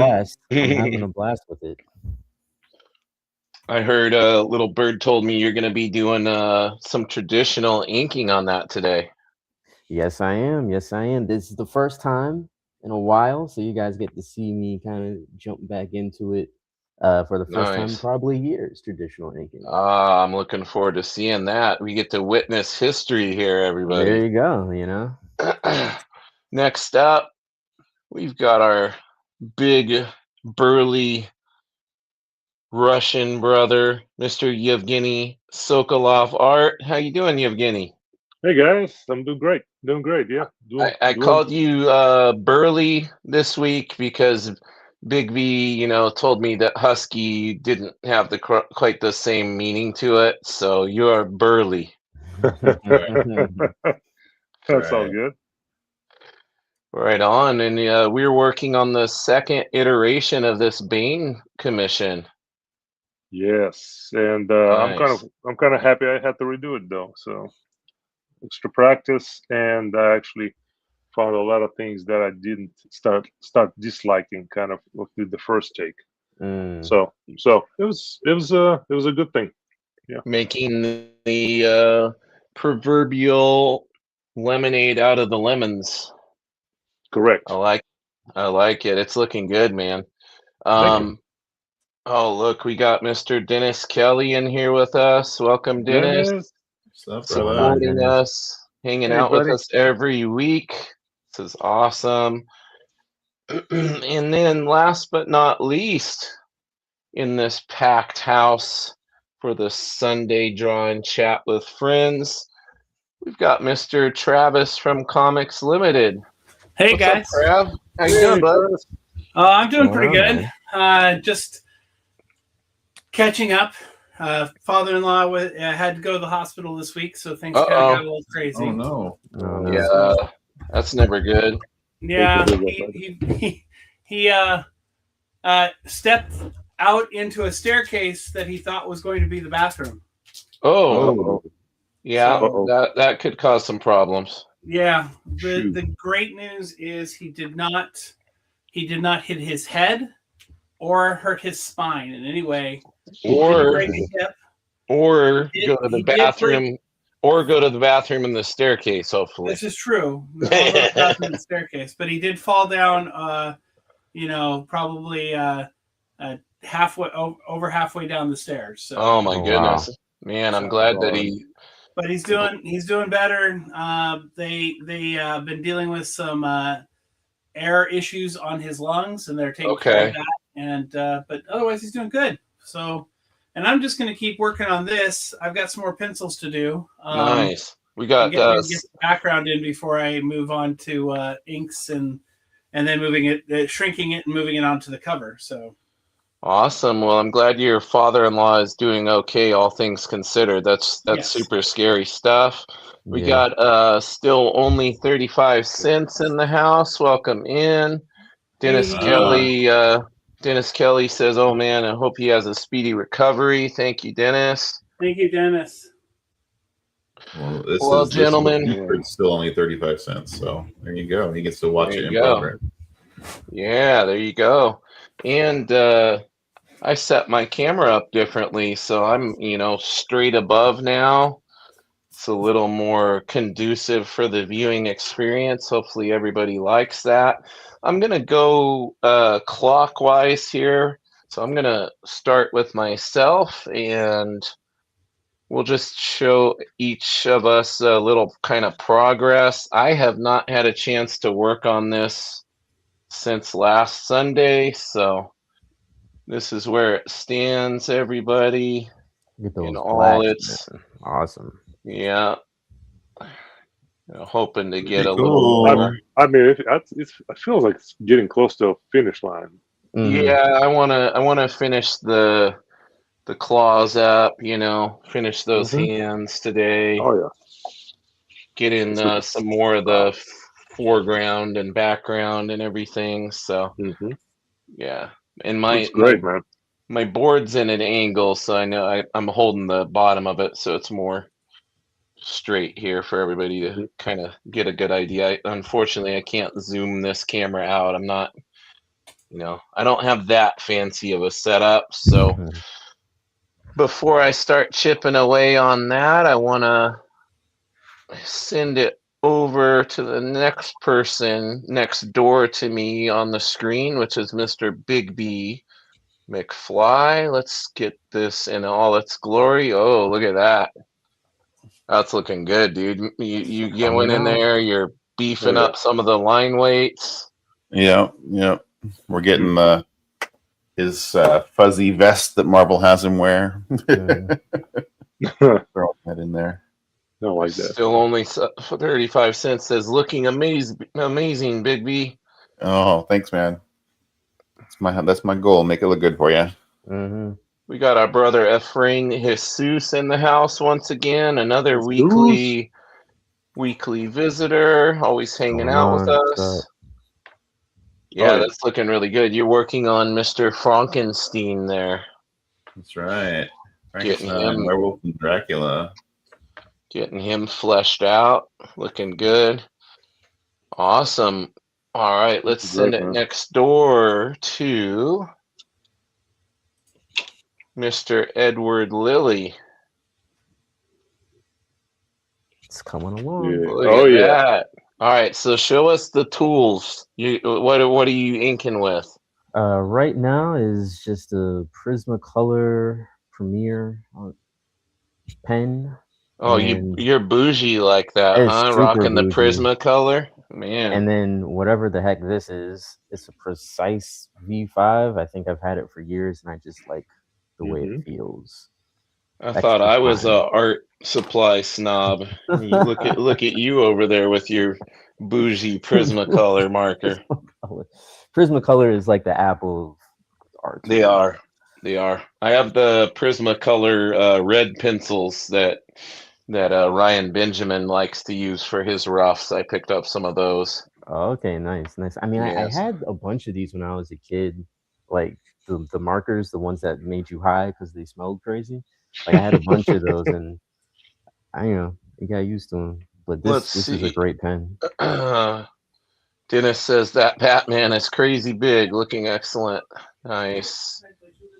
blast. I'm having a blast with it. I heard Little Bird told me you're going to be doing some traditional inking on that today. Yes, I am. Yes, I am. This is the first time in a while, so you guys get to see me kind of jump back into it for the first time in Nice. probably years. Traditional inking. I'm looking forward to seeing that. We get to witness history here, There everybody. you go. You know. Next up, we've got our big, burly Russian brother, Mr. Yevgeny Sokolov Art. How you doing, Yevgeny? Hey guys, I'm doing great. Doing great. Yeah, I doing. called you burly this week because Big V, told me that husky didn't have quite the same meaning to it. So you are burly. That's all Right. good. Right on. And we're working on the second iteration of this Bain Commission. Yes, and Nice. I'm kind of happy I had to redo it though. So extra practice, and I actually found a lot of things that I didn't start disliking kind of with the first take. Mm. So it was a good thing. Yeah, Making the proverbial lemonade out of the lemons. correct. I like it. It's looking good, man. Thank you, Oh, look, we got Mr. Dennis Kelly in here with us. Welcome, Dennis. Dennis. What's up, What's going brother? on, Supporting Dennis? us, hanging Hey out with buddy. us every week. This is awesome. And then last but not least, in this packed house for the Sunday draw and chat with friends, we've got Mr. Travis from Comics Limited. Hey What's up, guys, Trav? How you Hey, doing, bud? Travis. I'm doing What's pretty going on, good. man? Just catching up. Father-in-law had to go to the hospital this week, so things kind of got a Uh-oh. little crazy. Oh no. Oh, no. Yeah, So, that's never good. yeah, Thank you, he stepped out into a staircase that he thought was going to be the bathroom. Oh, Uh-oh. yeah, Uh-oh. that could cause some problems. Yeah, Shoot. the great news is he did not hit his head or hurt his spine in any way. He didn't Or break a hip. or He go did- to the he did break- bathroom, or go to the bathroom in the staircase. Hopefully, This is true. I'll go to the bathroom in the staircase, but he did fall down. Probably over halfway down the stairs. So. oh my Oh, goodness, wow. man! I'm So- glad that he. But he's doing better. They been dealing with some air issues on his lungs, and they're taking care of Okay. that. And but otherwise, he's doing good. So, and I'm just going to keep working on this. I've got some more pencils to do. Nice. We I'm got getting get the background in before I move on to inks and then moving it, shrinking it, and moving it onto the cover. So. awesome. Well, I'm glad your father-in-law is doing okay, all things considered. That's Yes. super scary stuff. We Yeah. got still only 35 cents in the house. Welcome in. Dennis Hey. Kelly. Dennis Kelly says, "Oh man, I hope he has a speedy recovery." Thank you, Dennis. Thank you, Dennis. Well, Well, this gentlemen. it's still only 35 cents. So there you go. He gets to watch There it you in go. progress. Yeah, there you go. And I set my camera up differently, so I'm, straight above now. It's a little more conducive for the viewing experience. Hopefully everybody likes that. I'm going to go clockwise here. So I'm going to start with myself, and we'll just show each of us a little kind of progress. I have not had a chance to work on this since last Sunday, so this is where it stands, everybody. Get those In all blacks, its, man. Awesome. yeah. Hoping to get Pretty a little cool. more. I mean, it feels like it's getting close to a finish line. Mhm. Yeah, I wanna finish the claws up. Finish those Mhm. hands today. Oh yeah. Get in some more of the foreground and background and everything. So Mm-hmm. yeah, and my Looks great, man. my board's in an angle, so I know I'm holding the bottom of it, so it's more straight here for everybody to kind of get a good idea. Unfortunately, I can't zoom this camera out. I'm not You know, I don't have that fancy of a setup, so before I start chipping away on that, I want to send it over to the next person next door to me on the screen, which is Mr. Big B McFly. Let's get this in all its glory. Oh, look at that. That's looking good, dude. You going in there, you're beefing up some of the line weights. Yeah. We're getting his fuzzy vest that Marvel has him wear. Throw that in there. Don't like that. Still only 35 cents. Says looking amazing, Big B. Oh, thanks, man. That's my goal. Make it look good for you. We got our brother Efrain Jesus in the house once again. Another weekly visitor, always hanging out with us. Yeah, that's looking really good. You're working on Mr. Frankenstein there. That's right. Getting him, Werewolf and Dracula. Getting him fleshed out. Looking good. Awesome. All right, let's send it next door to Mr. Edward Lilly. It's coming along. Yeah. Look at that. All right, so show us the tools. What are you inking with? Right now is just a Prismacolor Premier pen. Oh, you're bougie like that, huh? Rocking the Prismacolor, man. And then whatever the heck this is, it's a Precise V5. I think I've had it for years, and I just like the way it feels. I thought I was a art supply snob. look at you over there with your bougie Prismacolor marker. Prismacolor is like the Apple of art. They are. I have the Prismacolor red pencils that Ryan Benjamin likes to use for his roughs. I picked up some of those. Oh, okay, nice. I mean, I had a bunch of these when I was a kid, like the markers, the ones that made you high because they smelled crazy. Like I had a bunch of those, and you got used to them. But this is a great pen. Dennis says that Batman is crazy big, looking excellent. Nice.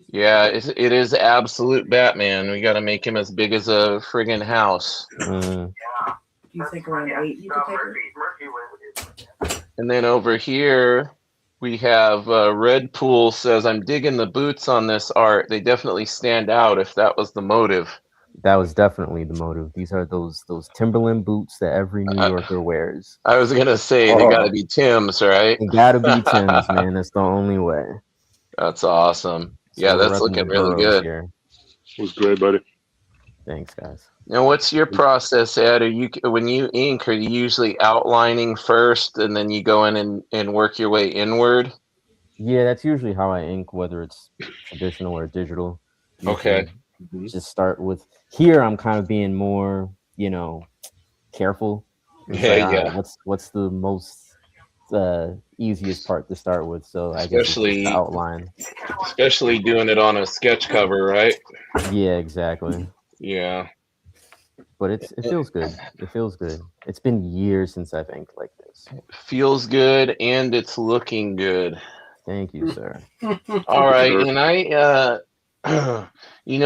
Yeah, it is absolute Batman. We got to make him as big as a friggin' house. Do you think around 8 you could take her? And then over here, we have Red Pool says, I'm digging the boots on this art. They definitely stand out if that was the motive. That was definitely the motive. These are those Timberland boots that every New Yorker wears. I was going to say, they got to be Tim's, right? They got to be Tim's, man. That's the only way. That's awesome. So yeah, that's looking really good. It was great, buddy. Thanks, guys. Now, what's your process, Ed? When you ink, are you usually outlining first and then you go in and work your way inward? Yeah, that's usually how I ink, whether it's traditional or digital. Okay. Just start with here. I'm kind of being more, careful. Yeah. What's the most easiest part to start with? So I guess it's the outline. Especially doing it on a sketch cover, right? Yeah, exactly. Yeah. But it feels good. It feels good. It's been years since I've inked like this. Feels good, and it's looking good. Thank you, sir. All right, and I,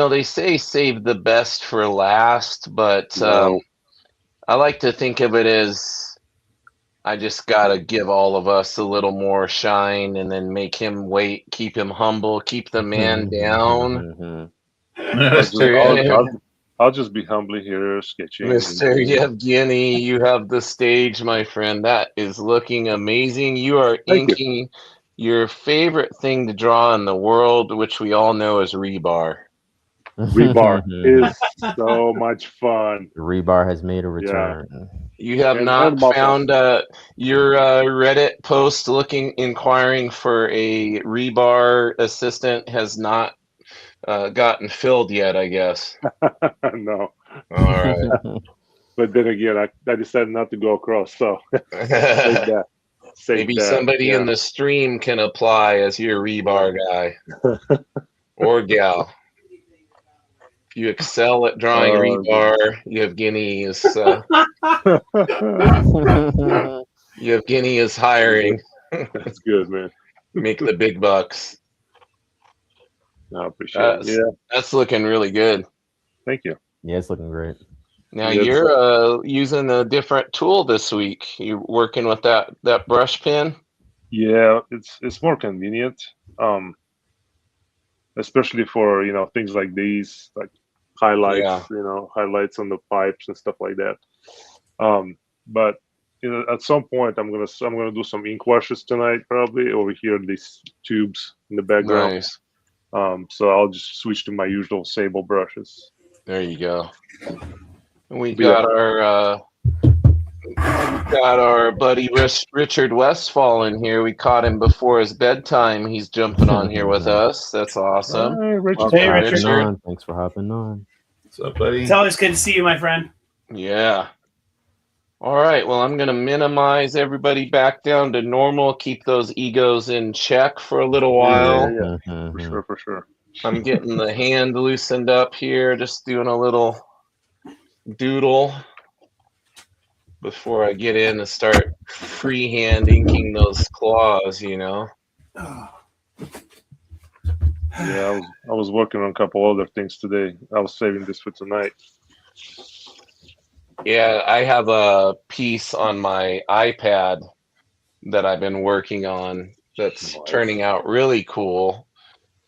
they say save the best for last, but I like to think of it as I just gotta give all of us a little more shine, and then make him wait, keep him humble, keep the man down. I'll just be humbly here sketching. Mr. Yevgeny, you have the stage, my friend. That is looking amazing. You are inking your favorite thing to draw in the world, which we all know is rebar. Rebar is so much fun. The rebar has made a return. Yeah. You have not found your Reddit post inquiring for a rebar assistant has not gotten filled yet, I guess. No. All right. But then again, I decided not to go across, so maybe somebody in the stream can apply as your rebar guy or gal. If you excel at drawing rebar, Yevgeny is hiring. That's good, man. Make the big bucks. I appreciate it. That's looking really good. Thank you. Yeah, it's looking great. Now you're using a different tool this week. You working with that brush pen? Yeah, it's more convenient, especially for things like these, like highlights, highlights on the pipes and stuff like that. But at some point, I'm gonna do some ink washes tonight, probably over here. These tubes in the background. Nice. So I'll just switch to my usual sable brushes. There you go. We got our buddy Richard Westfall in here. We caught him before his bedtime. He's jumping on here with us. That's awesome. Hey, Richard. Hey, Richard. Thanks for hopping on. What's up, buddy? It's always good to see you, my friend. Yeah. All right. Well, I'm going to minimize everybody back down to normal. Keep those egos in check for a little while. Yeah. For sure. I'm getting the hand loosened up here. Just doing a little doodle before I get in and start freehand inking those claws, Yeah, I was working on a couple other things today. I was saving this for tonight. Yeah, I have a piece on my iPad that I've been working on that's turning out really cool.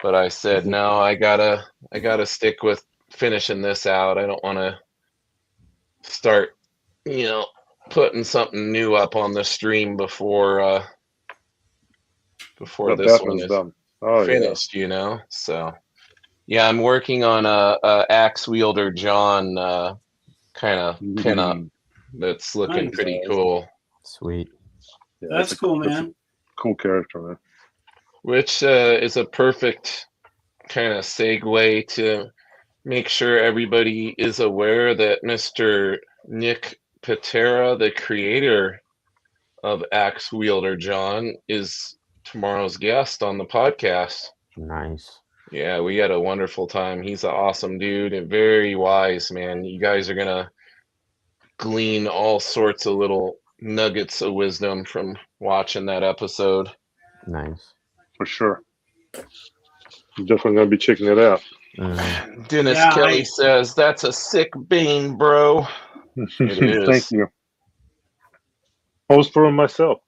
But I said, no, I gotta stick with finishing this out. I don't want to start, putting something new up on the stream before this one is done. finished. So yeah, I'm working on a Axe Wielder John kind of pinup that's looking pretty cool. Sweet. Yeah, that's cool, man. Cool character, man. Which is a perfect kind of segue to make sure everybody is aware that Mr. Nick Patera, the creator of Axe Wielder John, is tomorrow's guest on the podcast. Nice. Yeah, we had a wonderful time. He's an awesome dude and very wise, man. You guys are going to glean all sorts of little nuggets of wisdom from watching that episode. Nice. For sure. I'm definitely going to be checking it out. Dennis Kelly says, that's a sick bean, bro. It is. Thank you. Post for him myself.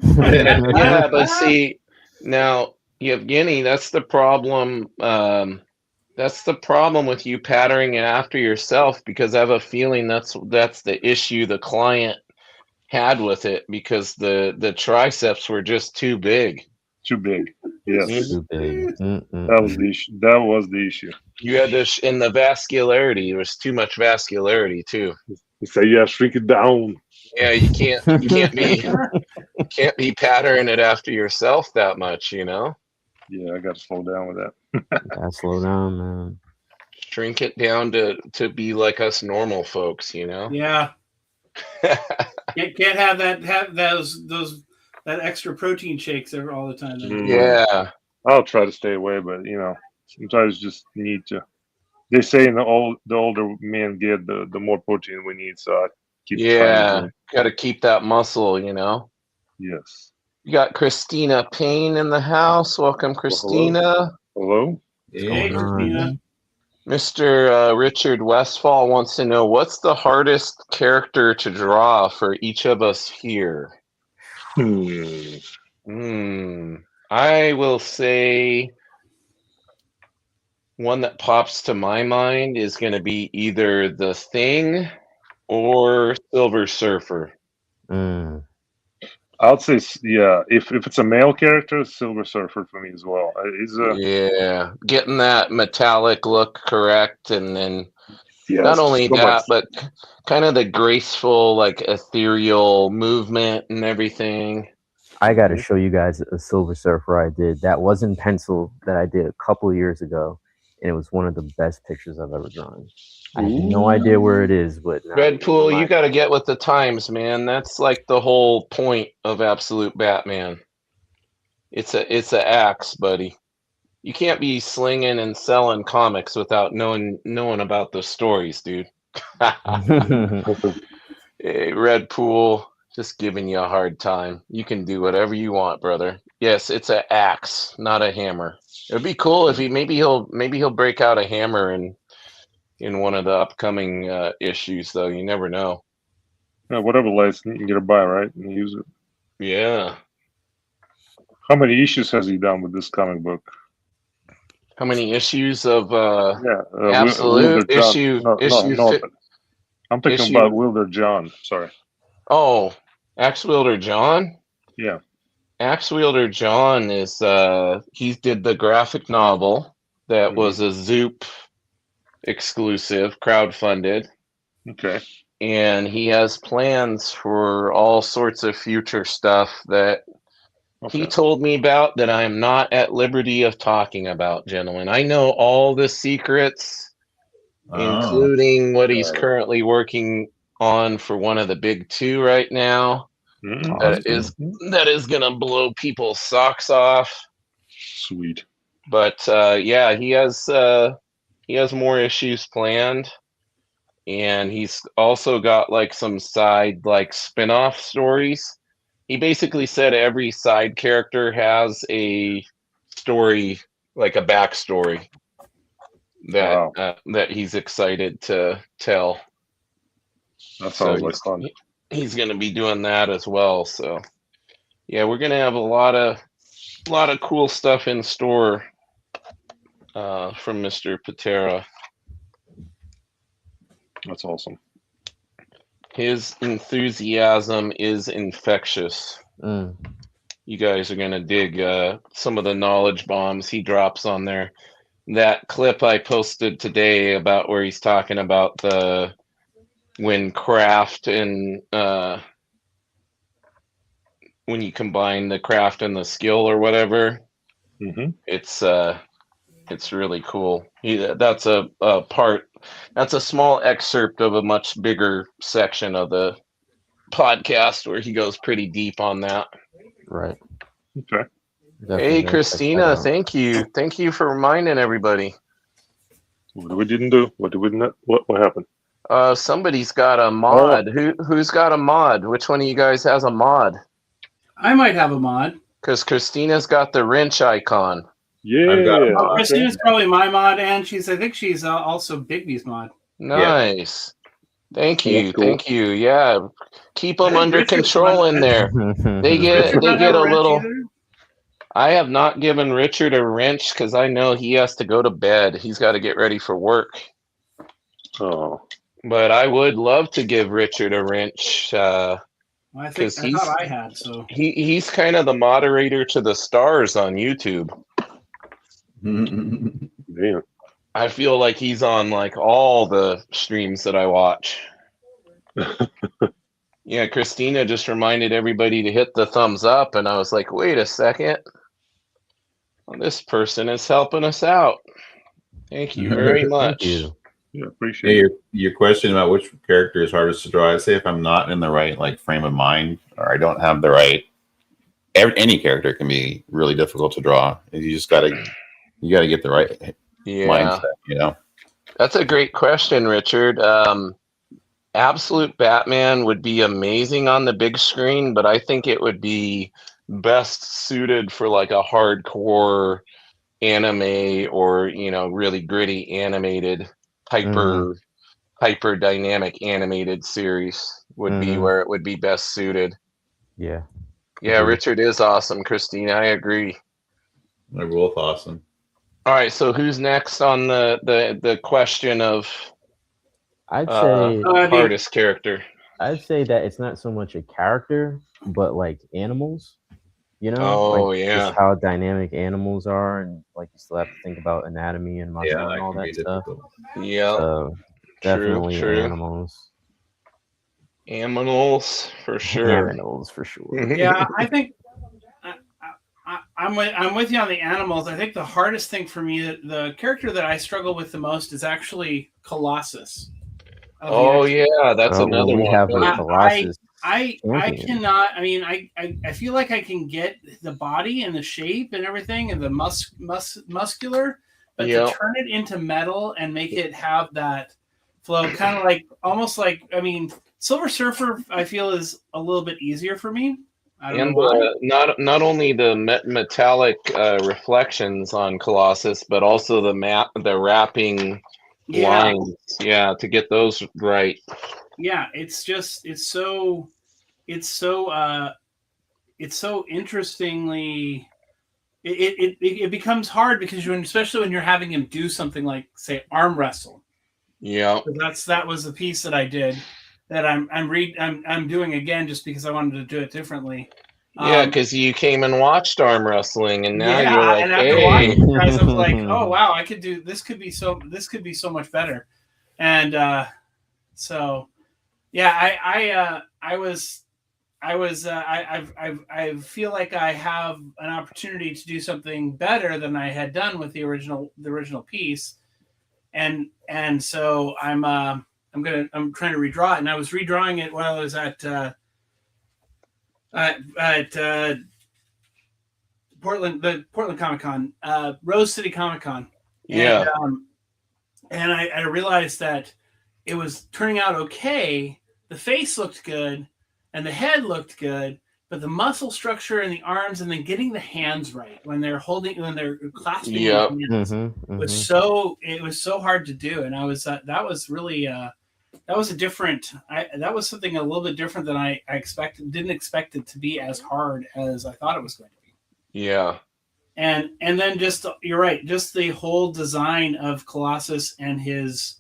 Yeah, but see, now, Yevgeny, that's the problem. That's the problem with you patterning it after yourself, because I have a feeling that's the issue the client had with it, because the triceps were just too big. Too big. Yes. Too big. That was the issue. That was the issue. You had this in the vascularity. There was too much vascularity too. You say, yeah, shrink it down. Yeah, you can't be patterning it after yourself that much, Yeah, I got to slow down with that. Gotta slow down, man. Shrink it down to be like us normal folks, Yeah. Can't have that extra protein shakes all the time. Yeah. I'll try to stay away, but sometimes you just need to. They say the older men get, the more protein we need. So I keep got to keep that muscle, Yes. You got Christina Payne in the house. Welcome, Christina. Hello. Hey, Christina. Mr. Richard Westfall wants to know, what's the hardest character to draw for each of us here? I will say one that pops to my mind is going to be either The Thing or Silver Surfer. I'd say, yeah, if it's a male character, Silver Surfer for me as well. Yeah, getting that metallic look correct, and then not only so that, but kind of the graceful, like ethereal movement and everything. I got to show you guys a Silver Surfer I did. That was in pencil that I did a couple of years ago, and it was one of the best pictures I've ever drawn. I have no idea where it is, but Red Pool, you got to get with the times, man. That's like the whole point of Absolute Batman. It's a axe, buddy. You can't be slinging and selling comics without knowing about the stories, dude. Hey, Red Pool, just giving you a hard time. You can do whatever you want, brother. Yes, it's an axe, not a hammer. It'd be cool if he'll break out a hammer in one of the upcoming issues, though. You never know. Yeah, whatever lights you can get a buy, right? And use it. Yeah. How many issues has he done with this comic book? How many issues of Wilder Absolute John? issue No, issue fit I'm talking issue? about Wilder John. Sorry. Oh, Axe Wielder John. Yeah. Axe Wielder John is he did the graphic novel that was a Zoop exclusive, crowdfunded. Okay. And he has plans for all sorts of future stuff that he told me about that I am not at liberty of talking about, gentlemen. I know all the secrets, including what he's currently working on for one of the big two right now. That is gonna blow people's socks off. Sweet. But yeah, he has more issues planned. And he's also got like some side like spin-off stories. He basically said every side character has a story, like a backstory that that he's excited to tell. That sounds like fun. He's going to be doing that as well. So yeah, we're going to have a lot of cool stuff in store from Mr. Patera. That's awesome. His enthusiasm is infectious. You guys are going to dig some of the knowledge bombs he drops on there. That clip I posted today about where he's talking about when craft and when you combine the craft and the skill or whatever, it's really cool. That's a small excerpt of a much bigger section of the podcast where he goes pretty deep on that. Right. Okay. Hey, Christina, thank you for reminding everybody. What we didn't do? What did we not? What happened? Somebody's got a mod. Who's got a mod? Which one of you guys has a mod? I might have a mod. Because Christina's got the wrench icon. Yeah. Christina's probably my mod, and I think she's also Bigby's mod. Nice. Yeah. Thank you. Cool. Thank you. Yeah. Keep them under control in there. They get a little. I have not given Richard a wrench because I know he has to go to bed. He's got to get ready for work. Oh. But I would love to give Richard a wrench. I thought I had, so he's kind of the moderator to the stars on YouTube. Damn. I feel like he's on like all the streams that I watch. Yeah, Christina just reminded everybody to hit the thumbs up, and I was like, wait a second. Well, this person is helping us out. Thank you very much. Thank you. Yeah, appreciate it. Your question about which character is hardest to draw, I'd say if I'm not in the right like frame of mind or I don't have the right any character can be really difficult to draw. You just gotta get the right mindset, you know. That's a great question, Richard. Absolute Batman would be amazing on the big screen, but I think it would be best suited for like a hardcore anime or, you know, really gritty animated hyper dynamic animated series would be where it would be best suited. Yeah. Richard is awesome, Christina. I agree. They're both awesome. All right, so who's next on the question of I'd say hardest character? I'd say that it's not so much a character, but like animals. You know, just how dynamic animals are, and like you still have to think about anatomy and muscle and all that stuff. Yeah, so definitely animals. Animals for sure. Animals for sure. Yeah, I think I'm with you on the animals. I think the hardest thing for me, the character that I struggle with the most, is actually Colossus. Oh yeah, that's another one. Have Colossus. I cannot. I mean, I feel like I can get the body and the shape and everything and the muscular, but to turn it into metal and make it have that flow, kind of like almost like, I mean, Silver Surfer, I feel is a little bit easier for me. I don't know why. Not only the metallic reflections on Colossus, but also the wrapping lines. Yeah, to get those right. Yeah, it's so interestingly. It becomes hard because especially when you're having him do something like, say, arm wrestle. Yeah, that was the piece that I did that I'm doing again just because I wanted to do it differently. Yeah, because you came and watched arm wrestling, and now you're like, and after watching you guys, I was like, oh wow, I could do this. Could be so much better. And so yeah, I feel like I have an opportunity to do something better than I had done with the original piece, and so I'm trying to redraw it, and I was redrawing it while I was at Portland Comic Con, Rose City Comic Con, and I realized that it was turning out okay. The face looked good, and the head looked good, but the muscle structure in the arms, and then getting the hands right when they're clasping the hands was so hard to do, and I was that was really that was a different. That was something a little bit different than I expected. Didn't expect it to be as hard as I thought it was going to be. Yeah. And then just you're right, just the whole design of Colossus and his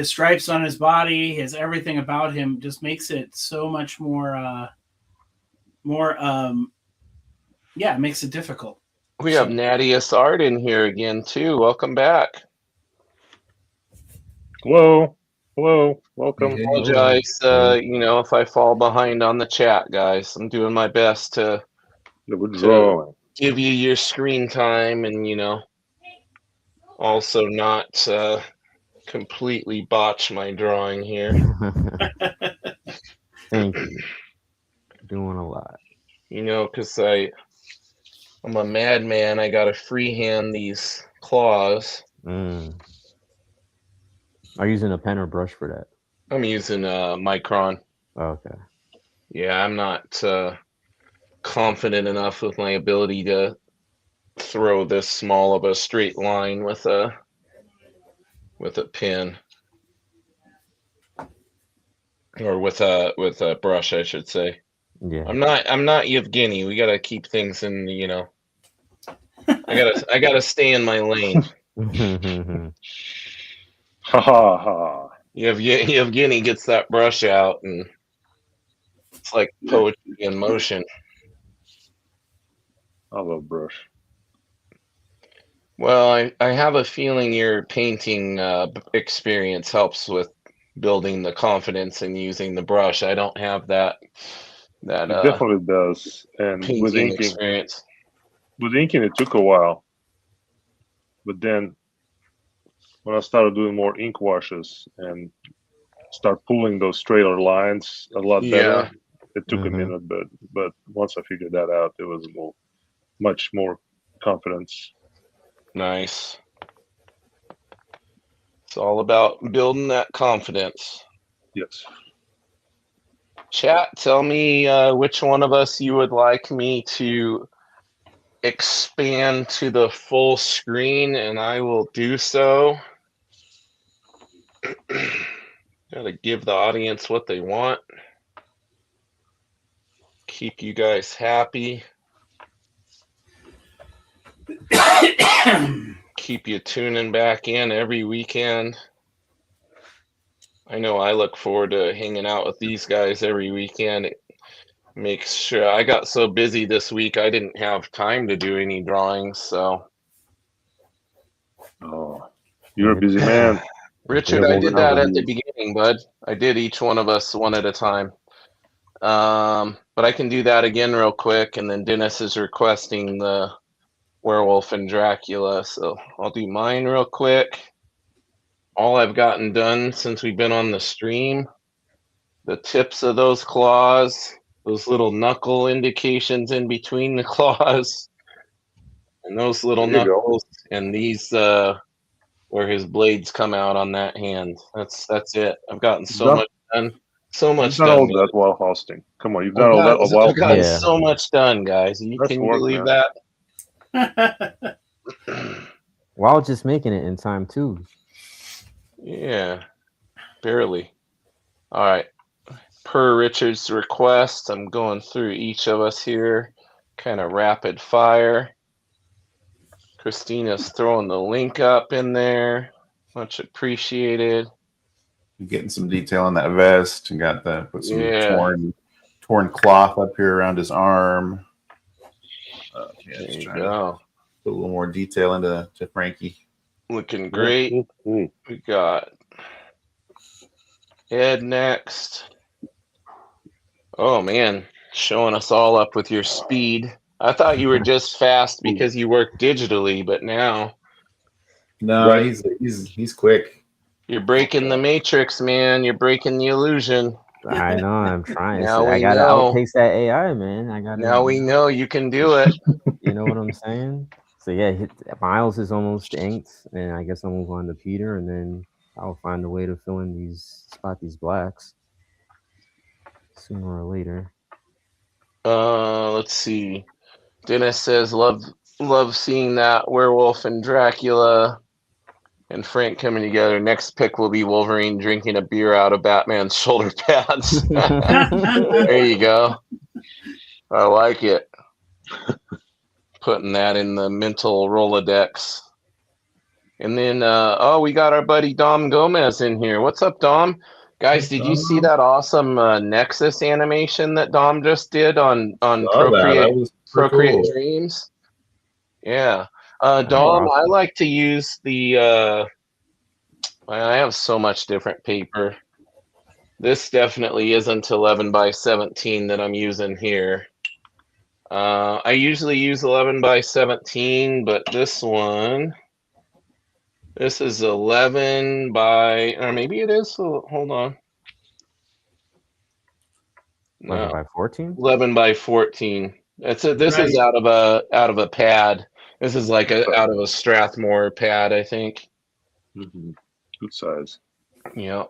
stripes on his body, his everything about him just makes it so much more makes it difficult. We have Nadius Art in here again too. Welcome back. Hello, welcome. I apologize, if I fall behind on the chat, guys. I'm doing my best to give you your screen time, and also not completely botch my drawing here. Thank you. Doing a lot. Because I'm a madman. I gotta freehand these claws. Are you using a pen or brush for that? I'm using a Micron. Oh, okay. Yeah, I'm not confident enough with my ability to throw this small of a straight line with a pen, or with a brush, I should say. Yeah. I'm not Yevgeny. We gotta keep things in. I gotta stay in my lane. Ha ha ha. Yevgeny gets that brush out, and it's like poetry in motion. I love brush. Well, I have a feeling your painting experience helps with building the confidence in using the brush. I don't have that. It definitely does. And with inking, experience. With inking, it took a while, but then when I started doing more ink washes and start pulling those straighter lines a lot better, it took a minute, but once I figured that out, it was much more confidence. Nice. It's all about building that confidence. Yes. Chat, tell me which one of us you would like me to expand to the full screen, and I will do so. Gotta give the audience what they want. Keep you guys happy. Keep you tuning back in every weekend. I know I look forward to hanging out with these guys every weekend. It makes sure I got so busy this week I didn't have time to do any drawings, so. Oh, you're a busy man. Richard, I did that at the beginning, bud. I did each one of us one at a time. But I can do that again real quick, and then Dennis is requesting the Werewolf and Dracula, so I'll do mine real quick. All I've gotten done since we've been on the stream, the tips of those claws, those little knuckle indications in between the claws, and those little knuckles, and these where his blades come out on that hand. That's it. I've gotten so much done. So much You've done done. all that while hosting. Come on, you've done I've all that got, while I've gotten Yeah. so much done, guys. That's Can you work, believe man. that? While just making it in time too. Yeah, barely. All right. Per Richard's request, I'm going through each of us here, kind of rapid fire. Christina's throwing the link up in there. Much appreciated. You're getting some detail on that vest. You got the put some Yeah. torn cloth up here around his arm. Yeah, There just you trying to go. put a little more detail into Frankie. Looking great. We got Ed next. Oh man, showing us all up with your speed. I thought you were just fast because you work digitally, but now No, he's quick. you're breaking the matrix, man. You're breaking the illusion. I know. I'm trying. Now I we gotta know. outpace that AI, man. I gotta. Now we know you can do it. You know what I'm saying? So yeah, Miles is almost inked, and I guess I'll move on to Peter, and then I'll find a way to fill in these blacks sooner or later. Let's see. Dennis says love seeing that werewolf and Dracula and Frank coming together. Next pick will be Wolverine drinking a beer out of Batman's shoulder pads. There you go. I like it. Putting that in the mental Rolodex. And then we got our buddy Dom Gomez in here. What's up, Dom? Guys, did you see that awesome Nexus animation that Dom just did on Procreate cool. Dreams? Yeah. Dom, I like to use the I have so much different paper. This definitely isn't 11 by 17 that I'm using here. I usually use 11 by 17, but this is 11 by, or maybe it is. Hold on. 11 by 14. 11 by 14. This is out of a pad. This is like out of a Strathmore pad, I think. Mm-hmm. Good size. Yeah.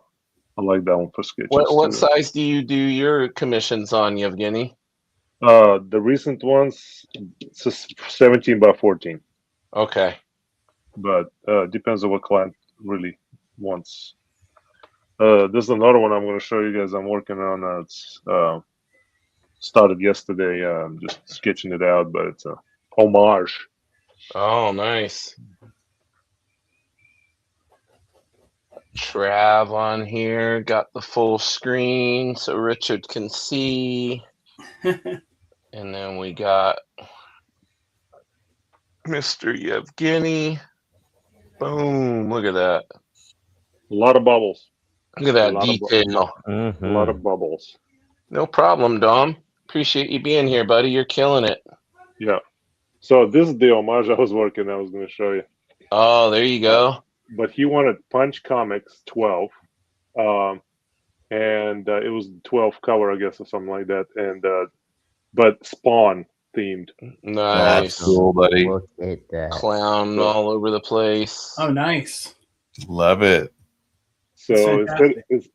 I like that one for sketches. What size do you do your commissions on, Yevgeny? The recent ones, it's 17 by 14. Okay. But depends on what client really wants. There's another one I'm going to show you guys. I'm working on. It's started yesterday. I'm just sketching it out, but it's a homage. Oh, nice. Trav on here, got the full screen so Richard can see. And then we got Mr. Yevgeny. Boom, look at that. A lot of bubbles. Look at that detail. A lot of bubbles. No problem, Dom. Appreciate you being here, buddy. You're killing it. Yeah. So this is the homage I was going to show you. Oh, there you go. But he wanted Punch Comics 12. And it was 12 cover, I guess, or something like that. And but Spawn themed. Nice. That's cool, buddy. Look at that. Clown all over the place. Oh, nice. Love it. So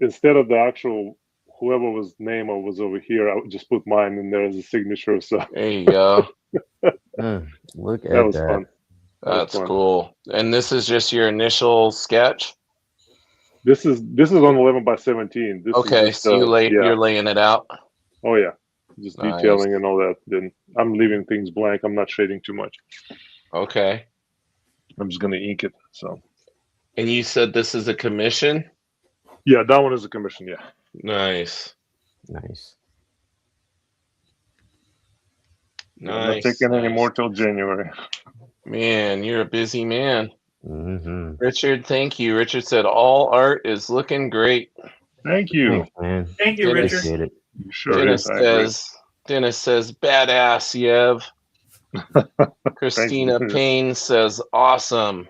instead of the actual whoever was name was over here, I would just put mine in there as a signature. So there you go. Look at that. Was fun. That's cool. And this is just your initial sketch? This is on 11 by 17. This okay, is just, so you're laying it out. Oh yeah, just detailing and all that. Then I'm leaving things blank. I'm not shading too much. Okay. I'm just gonna ink it. So. And you said this is a commission? Yeah, that one is a commission. Yeah. Nice. Nice. I'm not taking any more till January. Man, you're a busy man. Mm-hmm. Richard, thank you. Richard said all art is looking great. Thank you. Thanks, man. Thank you, Dennis, Richard. Sure Dennis says, badass, Yev. Christina Payne says, awesome.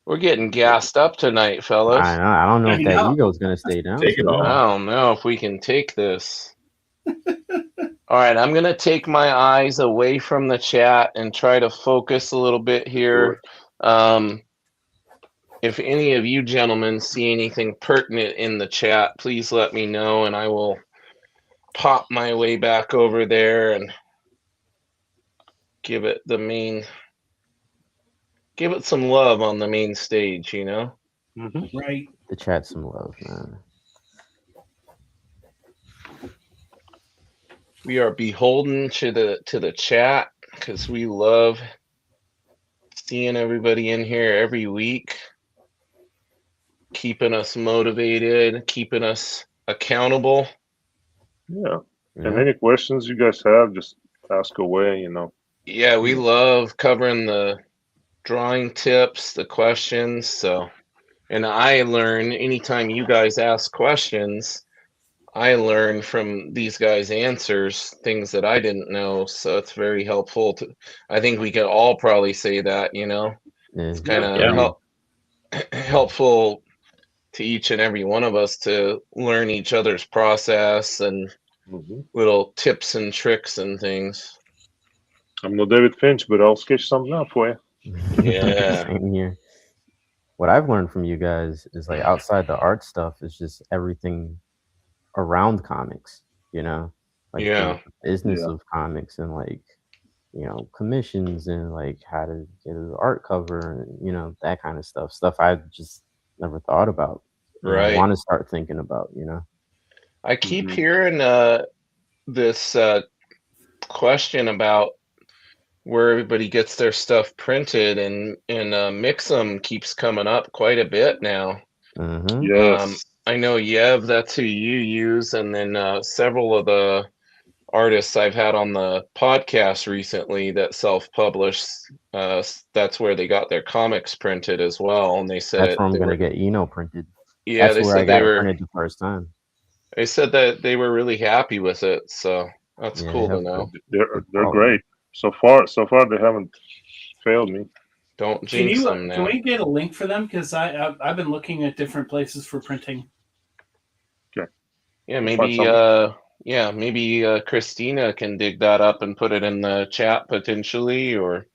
We're getting gassed up tonight, fellas. I know. I don't know if that ego's going to stay down. Take it off. I don't know if we can take this. All right, I'm going to take my eyes away from the chat and try to focus a little bit here. if any of you gentlemen see anything pertinent in the chat, please let me know, and I will pop my way back over there and give it some love on the main stage, you know? Mm-hmm. Right. The chat some love, man. We are beholden to the chat because we love seeing everybody in here every week, keeping us motivated, keeping us accountable. Yeah. And any questions you guys have, just ask away, you know. Yeah, we love covering the drawing tips, the questions. So, and I learn anytime you guys ask questions, I learn from these guys' answers things that I didn't know. So it's very helpful I think we could all probably say that, you know, it's kind of helpful to each and every one of us to learn each other's process and little tips and tricks and things. I'm no David Finch, but I'll sketch something up for you. Yeah. Same here. What I've learned from you guys is like outside the art stuff is just everything around comics, you know, like the business of comics and like, you know, commissions and like how to get an art cover and, you know, that kind of stuff I just never thought about. I want to start thinking about, you know. I keep hearing this question about where everybody gets their stuff printed, and Mix'em keeps coming up quite a bit now. Yes. I know Yev, that's who you use, and then several of the artists I've had on the podcast recently that self-published, that's where they got their comics printed as well, and they said that's where I'm gonna get Eno printed. Yeah, that's they where said I got it printed the first time. They said that they were really happy with it, so that's cool to know. They're great. So far they haven't failed me. Don't jinx them now. Can we get a link for them? Because I've been looking at different places for printing. Okay. Yeah, maybe Christina can dig that up and put it in the chat potentially, or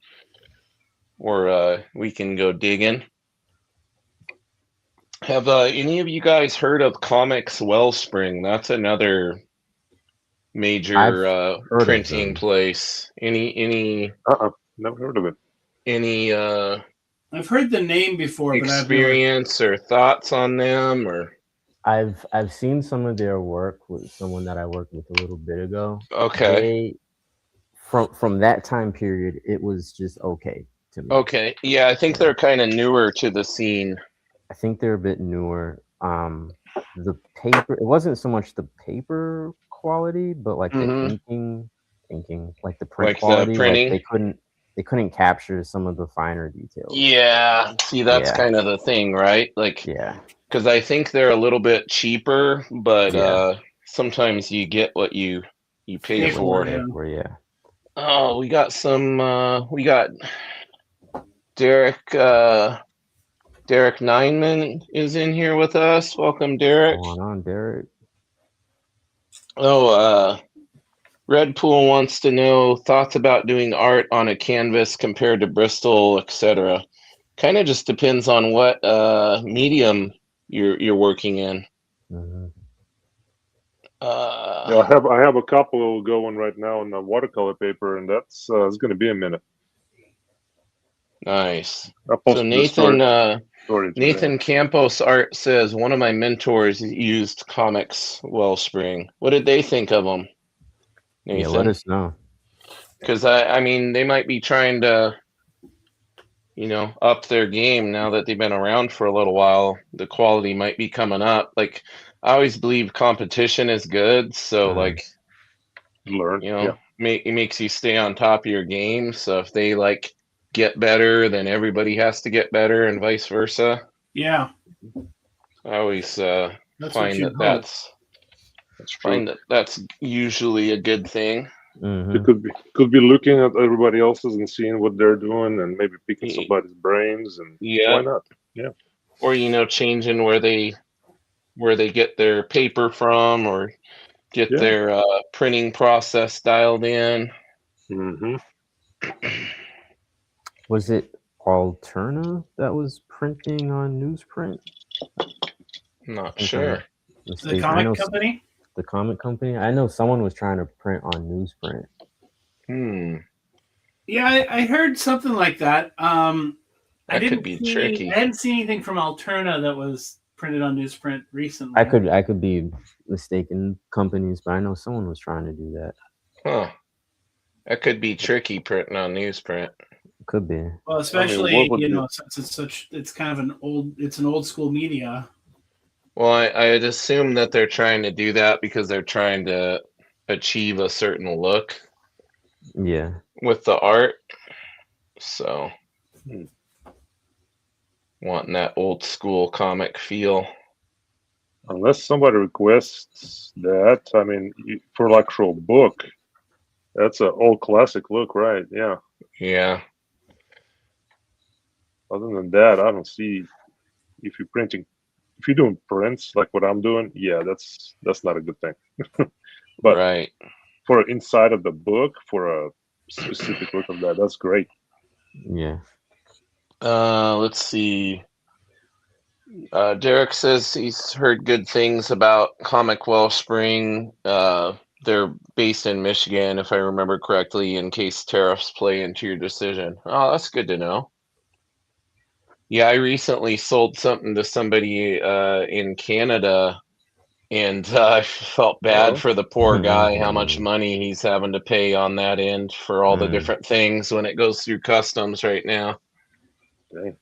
we can go digging. Have any of you guys heard of Comics Wellspring? That's another major printing place. Any never heard of it. Any I've heard the name before, experience but or thoughts on them, or I've seen some of their work with someone that I worked with a little bit ago. Okay. From that time period, it was just okay to me. Okay. Yeah, I think they're kind of newer to the scene. I think they're a bit newer. The paper, it wasn't so much the paper quality, but like the inking, like the print quality. The printing. Like they couldn't capture some of the finer details. Yeah. See, that's kind of the thing, right? Like, because I think they're a little bit cheaper, but sometimes you get what you pay for. Oh, we got Derek Nineman is in here with us. Welcome, Derek. What's going on, Derek? Oh, Redpool wants to know thoughts about doing art on a canvas compared to Bristol, etc. Kind of just depends on what medium you're working in. I have a couple going right now on the watercolor paper, and that's it's going to be a minute. Nice. So Nathan Campos Art says one of my mentors used Comics Wellspring. What did they think of them, Nathan? Yeah, let us know. Because I mean, they might be trying to, up their game now that they've been around for a little while. The quality might be coming up. Like, I always believe competition is good. So like, learn. It makes you stay on top of your game. So if they get better, then everybody has to get better, and vice versa. Yeah. I always find that's usually a good thing. You could be looking at everybody else's and seeing what they're doing, and maybe picking somebody's brains, and why not? Yeah. Or changing where they get their paper from, or get their printing process dialed in. Was it Alterna that was printing on newsprint. Not sure. The comic company? The comic company? I know someone was trying to print on newsprint. Yeah, I heard something like that. That could be tricky. I hadn't seen anything from Alterna that was printed on newsprint recently. I could be mistaken companies, but I know someone was trying to do that. Huh. That could be tricky printing on newsprint. Could be. Well, especially since it's kind of an old school media. Well, I'd assume that they're trying to do that because they're trying to achieve a certain look. Yeah. With the art. So wanting that old school comic feel. Unless somebody requests that, I mean, for an actual book, that's an old classic look, right? Yeah. Yeah. Other than that, I don't see if you're doing prints like what I'm doing. Yeah, that's not a good thing. But right. For inside of the book, for a specific look of that's great. Yeah. Let's see. Derek says he's heard good things about Comic Wellspring. They're based in Michigan, if I remember correctly, in case tariffs play into your decision. Oh, that's good to know. Yeah, I recently sold something to somebody in Canada, and I felt bad for the poor guy, how much money he's having to pay on that end for all the different things when it goes through customs right now. Okay.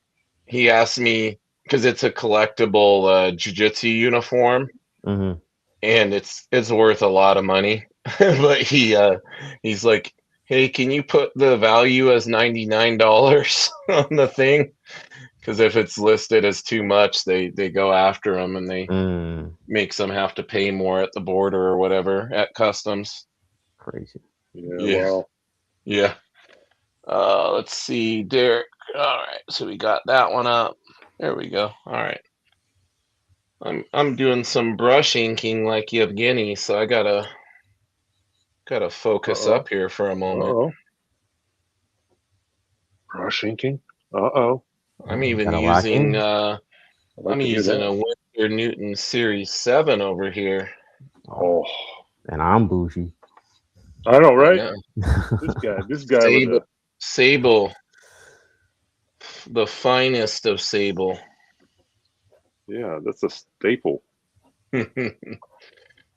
He asked me, because it's a collectible jiu-jitsu uniform, and it's worth a lot of money. But he's like, hey, can you put the value as $99 on the thing? Because if it's listed as too much, they go after them and they makes them have to pay more at the border or whatever at customs. Crazy. Yeah. Wow. Yeah. Let's see, Derek. All right, so we got that one up. There we go. All right. I'm doing some brush inking like Yevgeny, so I gotta focus up here for a moment. Brush inking. I'm even using a Winsor Newton Series 7 over here. Oh, and I'm bougie. I know, right? Yeah. This guy Sable. The finest of sable. Yeah, that's a staple.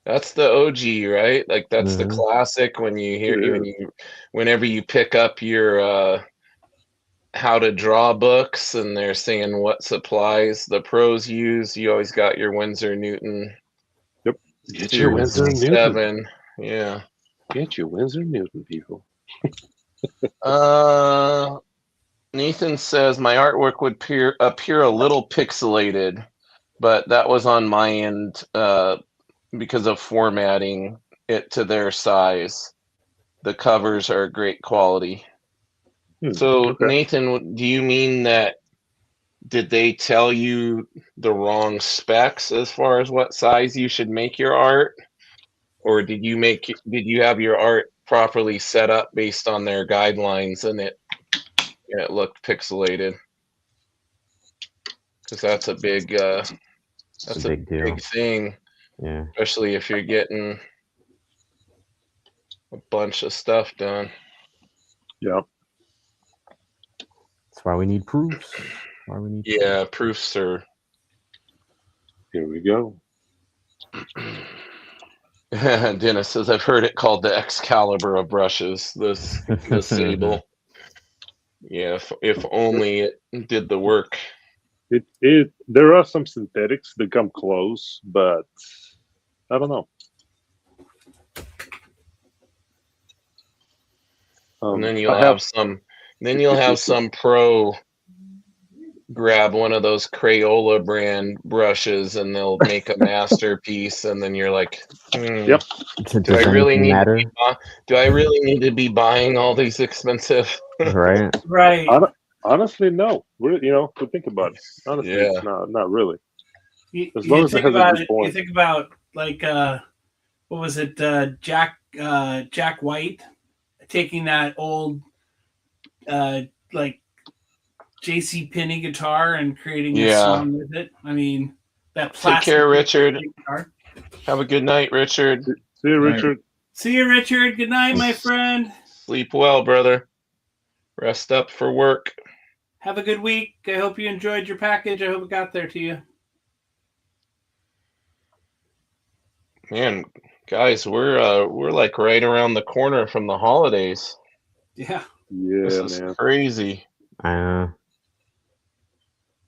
That's the OG, right? Like that's the classic when you hear whenever you pick up your how to draw books and they're saying what supplies the pros use, you always got your Winsor Newton. Yep. Get your Winsor Newton. 7. Yeah. Get your Winsor Newton, people. Nathan says my artwork would appear a little pixelated, but that was on my end because of formatting it to their size. The covers are great quality. So, okay. Nathan, do you mean that did they tell you the wrong specs as far as what size you should make your art? Or did you have your art properly set up based on their guidelines and it looked pixelated? Because that's a big big thing. Yeah. Especially if you're getting a bunch of stuff done. Yeah. That's why we need proofs. Proofs are. Here we go. Dennis says, I've heard it called the Excalibur of brushes, the sable. Yeah, if only it did the work. There are some synthetics that come close, but I don't know. And then you'll have some pro grab one of those Crayola brand brushes and they'll make a masterpiece, and then you're like, Yep. Do I really need to be buying all these expensive? Right. Honestly, no. To think about it. Honestly, it's not really. As long as it has a good point. You think about like what was it, Jack White taking that old like JC Penney guitar and creating a song with it. I mean, that plastic. Take care, Richard. Guitar. Have a good night, Richard. See you, Richard. See you, Richard. Good night, my friend. Sleep well, brother. Rest up for work. Have a good week. I hope you enjoyed your package. I hope it got there to you. Man, guys, we're like right around the corner from the holidays. Yeah. Yeah, this is man. crazy.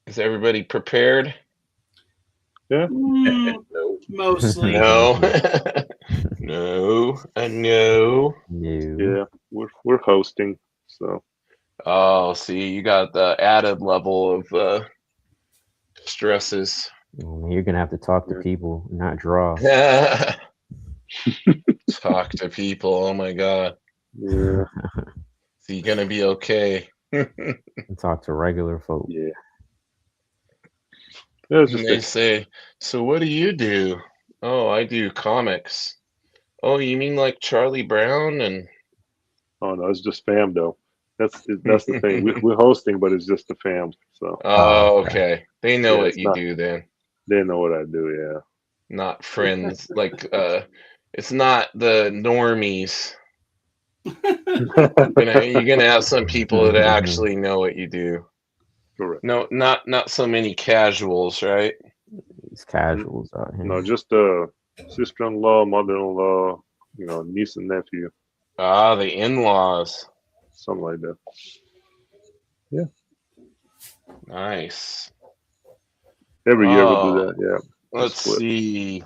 Is everybody prepared? Yeah. No. Mostly. No. No. No. Yeah, we're hosting, so. Oh, see, you got the added level of stresses. You're gonna have to talk to people, not draw. Talk to people. Oh my god. Yeah. Is he gonna be okay? Talk to regular folk. Yeah. Yeah, And they say, so what do you do? Oh, I do comics. Oh, you mean like Charlie Brown and? Oh no, it's just fam though. That's the thing. We're hosting, but it's just the fam. So. Oh, okay. They know what you do then. They know what I do. Yeah. Not friends. Like, it's not the normies. You're gonna have some people that actually know what you do. Correct. No, not so many casuals, right? These casuals out here. No, just sister-in-law, mother-in-law, niece and nephew. Ah, the in-laws. Something like that. Yeah. Nice. Every year we do that. Yeah. Let's see.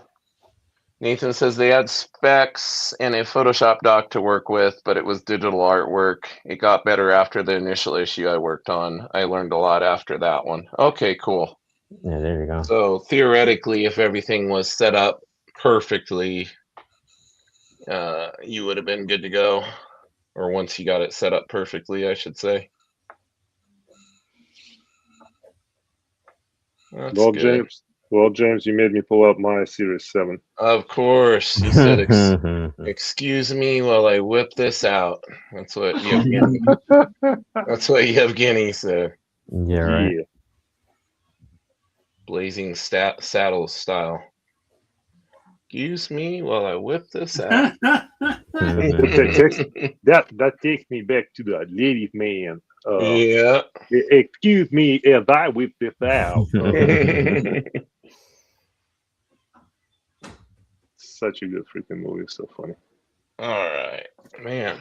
Nathan says they had specs and a Photoshop doc to work with, but it was digital artwork. It got better after the initial issue I worked on. I learned a lot after that one. Okay, cool. Yeah, there you go. So theoretically, if everything was set up perfectly, you would have been good to go. Or once you got it set up perfectly, I should say. That's good. James, you made me pull up my Series 7. Of course. You said, excuse me while I whip this out. That's what Yevgeny said. Yeah, right. Yeah. Blazing saddle style. Excuse me while I whip this out. That takes me back to the ladies' man. Yeah. Excuse me as I whip this out. Such a good freaking movie. So funny. All right, man.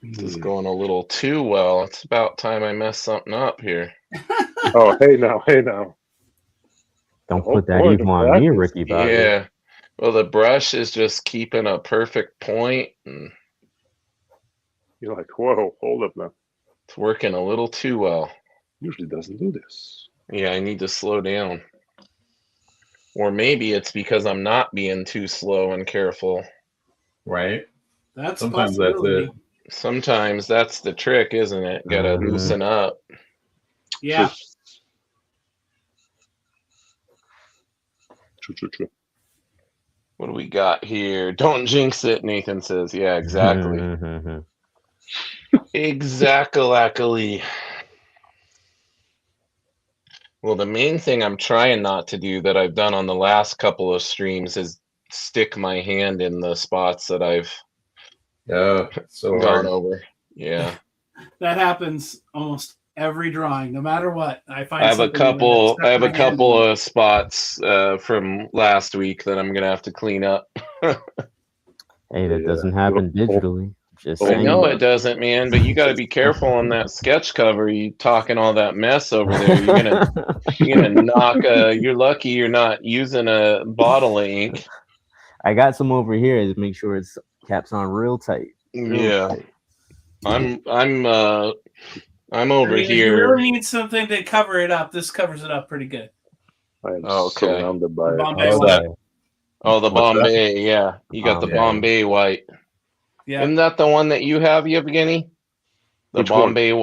This is going a little too well. It's about time I mess something up here. Oh, hey now. Don't put that evil on me, Ricky. Yeah. Well, the brush is just keeping a perfect point. And you're like, whoa, hold up now. It's working a little too well. Usually doesn't do this. Yeah, I need to slow down. Or maybe it's because I'm not being too slow and careful. Right? Sometimes that's it. Sometimes that's the trick, isn't it? Gotta loosen up. Yeah. True. What do we got here? Don't jinx it, Nathan says. Yeah, exactly. Exactly. Well, the main thing I'm trying not to do that I've done on the last couple of streams is stick my hand in the spots that I've gone over. Yeah. That happens almost every drawing, no matter what. I have a couple of spots from last week that I'm gonna have to clean up. Hey, that doesn't happen digitally. Just I know it doesn't, man, but you got to be careful on that sketch cover. You talking all that mess over there. You're gonna knock. You're lucky you're not using a bottle of ink. I got some over here to make sure it's caps on real tight. Tight. I'm over here. You really need something to cover it up. This covers it up pretty good. I'm surrounded by the Bombay. Yeah, you got the Bombay white. Yeah. Isn't that the one that you have, Yevgeny? The Bombay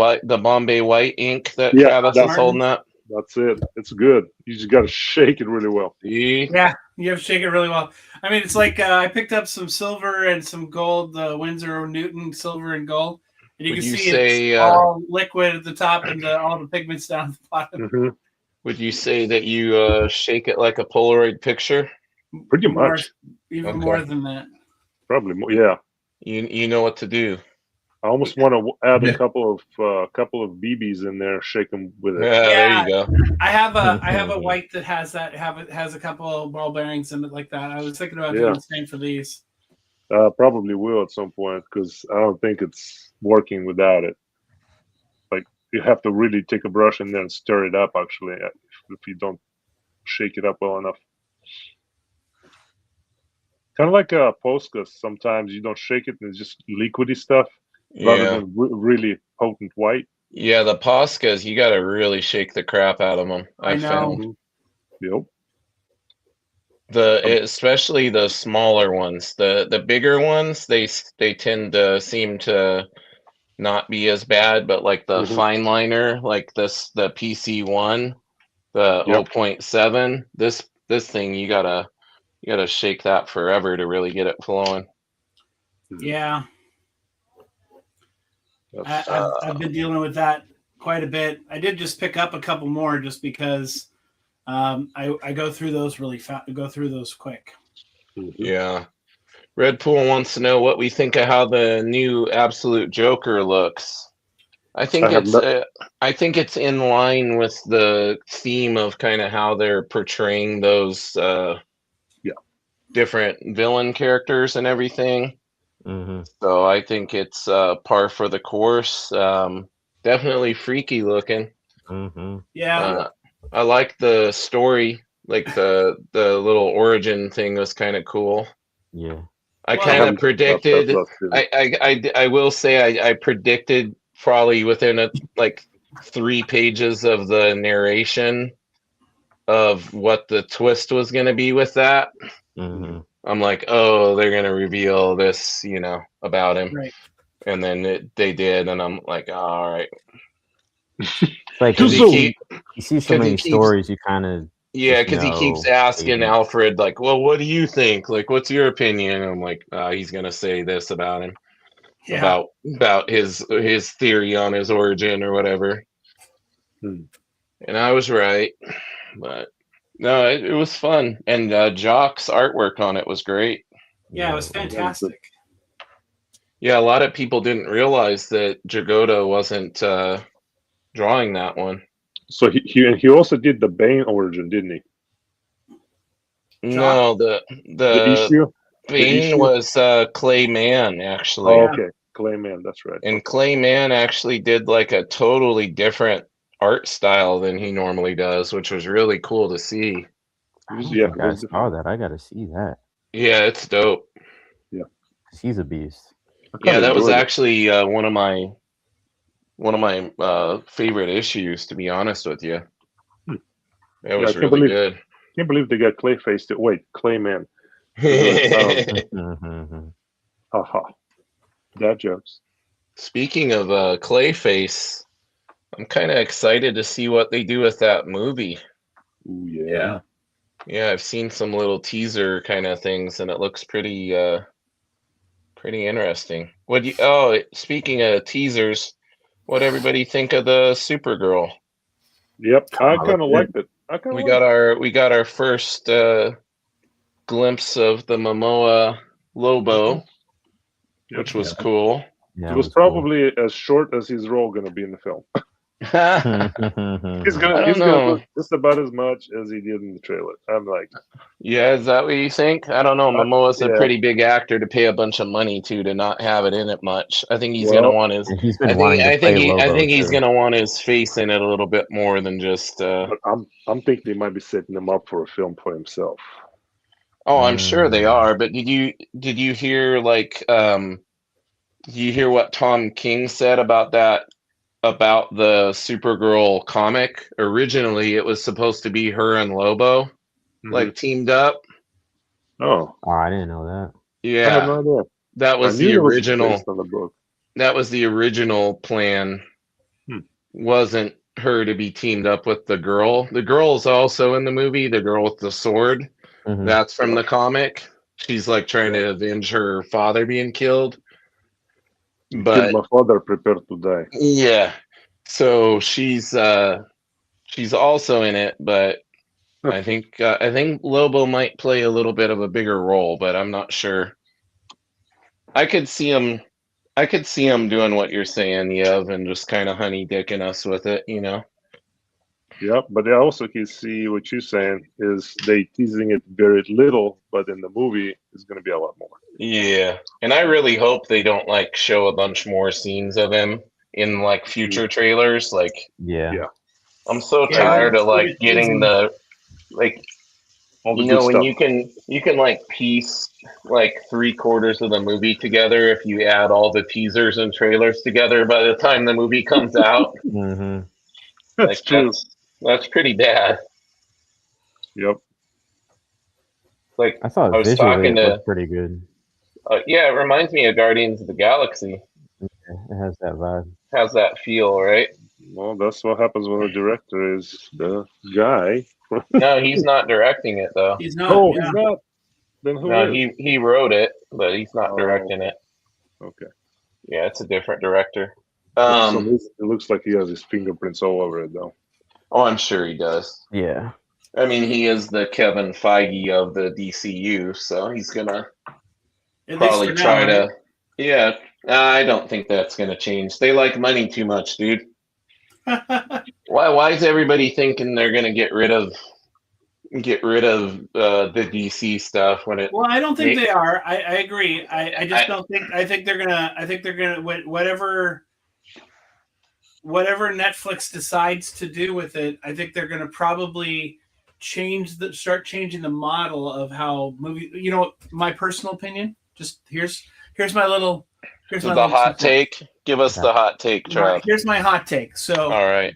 white ink that Travis is holding up. That's it. It's good. You just got to shake it really well. See? Yeah, you have to shake it really well. I mean, it's like I picked up some silver and some gold, the Winsor & Newton silver and gold, And you Would can you see say, it's all liquid at the top and all the pigments down at the bottom. Mm-hmm. would you say that you shake it like a Polaroid picture? Pretty much. Even more than that. Probably more. Yeah. You know what to do. I almost want to add a couple of BBs in there, shake them with it. Yeah, there you go. I have a white that has a couple of ball bearings in it like that. I was thinking about doing the same for these. Probably will at some point because I don't think it's working without it. Like you have to really take a brush in there and stir it up. Actually, if you don't shake it up well enough, kind of like a Posca. Sometimes you don't shake it and it's just liquidy stuff rather than really potent white. Yeah, the Poscas, you got to really shake the crap out of them. I know. Found. Yep. Especially the smaller ones. The bigger ones, they tend to seem to not be as bad, but like the fine liner, like the PC1, the 0.7, this thing you gotta shake that forever to really get it flowing. Yeah. I've been dealing with that quite a bit. I did just pick up a couple more just because I go through those really fast. Go through those quick. Yeah. Red Pool wants to know what we think of how the new Absolute Joker looks. I think it's in line with the theme of kind of how they're portraying those different villain characters and everything. Mm-hmm. So I think it's par for the course. Definitely freaky looking. Mm-hmm. Yeah. I like the story. Like the little origin thing was kind of cool. Yeah. I kind of predicted. I will say I predicted probably within like 3 pages of the narration of what the twist was going to be with that. Mm-hmm. I'm like, oh, they're going to reveal this, about him. Right. And then they did, and I'm like, oh, all right. Like you see so many stories, you kind of because he keeps asking Alfred, like, well, what do you think? Like, what's your opinion? And I'm like, he's gonna say this about him, about his theory on his origin or whatever. And I was right, but no, it was fun, and Jock's artwork on it was great. Yeah, it was fantastic. Yeah, a lot of people didn't realize that Jagoda wasn't drawing that one. So he also did the Bane origin, didn't he? No, the issue. Bane was Clay Mann, actually. Oh, okay, Clay Mann, that's right. And Clay Mann actually did like a totally different art style than he normally does, which was really cool to see. Yeah, I saw that. I gotta see that. Yeah, it's dope. Yeah, he's a beast. Yeah, that was actually one of my favorite issues, to be honest with you. It was really good. I can't believe they got Clayface. Wait, Clayman. Haha. Dad jokes. Speaking of Clayface, I'm kind of excited to see what they do with that movie. Ooh, yeah. Yeah, I've seen some little teaser kind of things, and it looks pretty interesting. Speaking of teasers, what everybody think of the Supergirl? Yep, I kind of liked it. We got our first glimpse of the Momoa Lobo, which was cool. Yeah, it was probably as short as his role going to be in the film. He's gonna look just about as much as he did in the trailer. I'm like, yeah, is that what you think? I don't know. Momoa's a pretty big actor to pay a bunch of money to not have it in it much. I think he's gonna want his. I think he's gonna want his face in it a little bit more than just. But I'm thinking they might be setting him up for a film for himself. Oh, I'm sure they are. But did you hear did you hear what Tom King said about that? About the Supergirl comic? Originally, it was supposed to be her and Lobo, teamed up. Oh, I didn't know that. Yeah, I had no idea. That was the original. Based on the book. That was the original plan. Wasn't her to be teamed up with the girl. The girl's also in the movie. The girl with the sword. That's from the comic. She's like trying to avenge her father being killed. But my father prepared to die. Yeah. So she's also in it, but I think Lobo might play a little bit of a bigger role, but I'm not sure. I could see him doing what you're saying, Yev, and just kind of honey dicking us with it, you know. Yeah, but I also can see what you're saying is they teasing it very little, but in the movie it's going to be a lot more. Yeah, and I really hope they don't like show a bunch more scenes of him in like future trailers. Like, Yeah. I'm so tired of like getting the like, all the you good know, when stuff. you can like piece like 3/4 of the movie together if you add all the teasers and trailers together by the time the movie comes out. Mm-hmm. That's true. That's pretty bad. Yep. Like I thought I was visually talking it to, looked pretty good. yeah, it reminds me of Guardians of the Galaxy. Yeah, it has that vibe. How's that feel, right? Well, that's what happens when the director is the guy. No, he's not directing it though. He's not. Oh, Yeah. he's not. Then who No, is? he wrote it, but he's not Oh, directing it. okay. Yeah, it's a different director. For some reason, it looks like he has his fingerprints all over it, though. Oh, I'm sure he does. Yeah. I mean, he is the Kevin Feige of the DCU, so he's gonna probably try to. Yeah, I don't think that's gonna change. They like money too much, dude. Why is everybody thinking they're gonna get rid of the DC stuff when it? Well, I don't think they are. I agree. I just don't think. I think they're gonna whatever Netflix decides to do with it. I think they're gonna probably start changing the model of how movie. You know, my personal opinion. Just here's my little. Here's my the hot take. Give us the hot take, Trav. Here's my hot take. So, all right.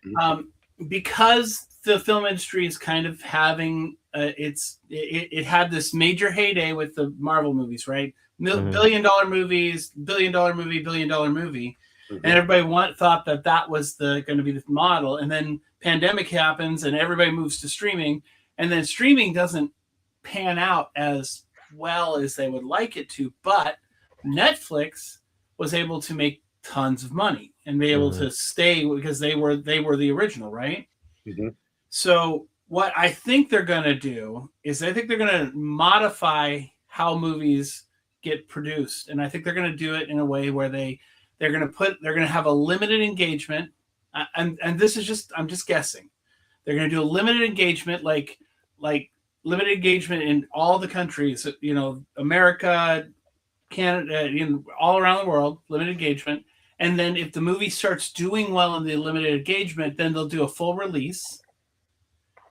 Because the film industry is kind of having it had this major heyday with the Marvel movies, right? $1 billion movies, $1 billion movie, $1 billion movie, and everybody thought that was going to be the model. And then pandemic happens, and everybody moves to streaming, and then streaming doesn't pan out as well as they would like it to. But Netflix was able to make tons of money and be able to stay because they were the original, right? So what I think they're going to do is I think they're going to modify how movies get produced, and I think they're going to do it in a way where they're going to have a limited engagement, and this is just I'm just guessing. They're going to do a limited engagement, like limited engagement in all the countries, you know, America, Canada, you know, all around the world, limited engagement. And then if the movie starts doing well in the limited engagement, then they'll do a full release.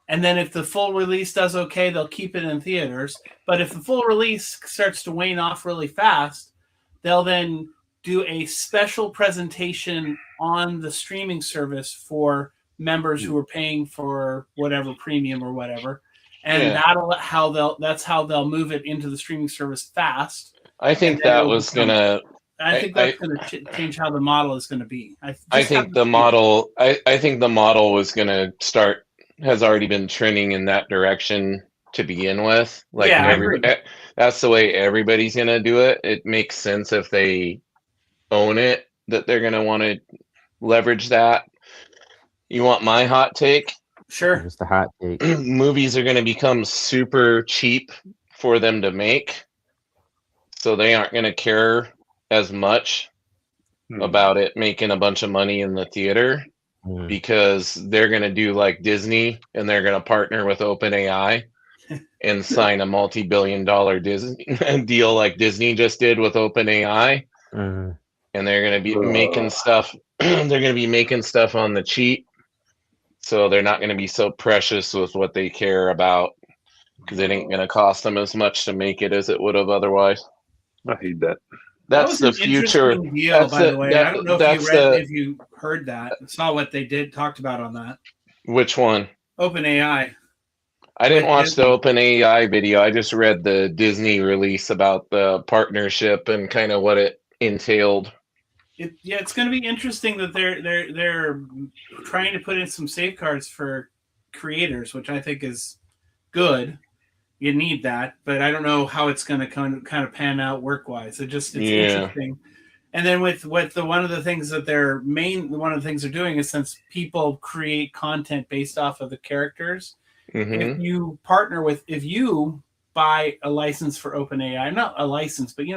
And then if the full release does okay, they'll keep it in theaters. But if the full release starts to wane off really fast, they'll then do a special presentation on the streaming service for members who are paying for whatever premium or whatever. And that's how they'll move it into the streaming service fast. I think that was gonna. I think that's going to change how the model is going to be. I think the model. I think the model was going to start. Has already been trending in that direction to begin with. Like, yeah, I agree. That's the way everybody's going to do it. It makes sense if they own it that they're going to want to leverage that. You want my hot take? Sure. Just a hot take. Movies are going to become super cheap for them to make, so they aren't going to care as much about it making a bunch of money in the theater because they're going to do like Disney and they're going to partner with OpenAI and sign a multi-billion-dollar Disney deal like Disney just did with OpenAI. And they're going to be making stuff. They're going to be making stuff on the cheap, so they're not going to be so precious with what they care about because it ain't going to cost them as much to make it as it would have otherwise. I hate that. That's the future. Deal, by the way. I don't know if you heard that. Saw what they talked about on that. Which one? OpenAI. I didn't watch the OpenAI video. I just read the Disney release about the partnership and kind of what it entailed. It's going to be interesting that they're trying to put in some safeguards for creators, which I think is good. You need that, but I don't know how it's going to kind of pan out work-wise. It's interesting. And then with one of the things that one of the things they're doing is, since people create content based off of the characters, if you buy a license for OpenAI, not a license, but you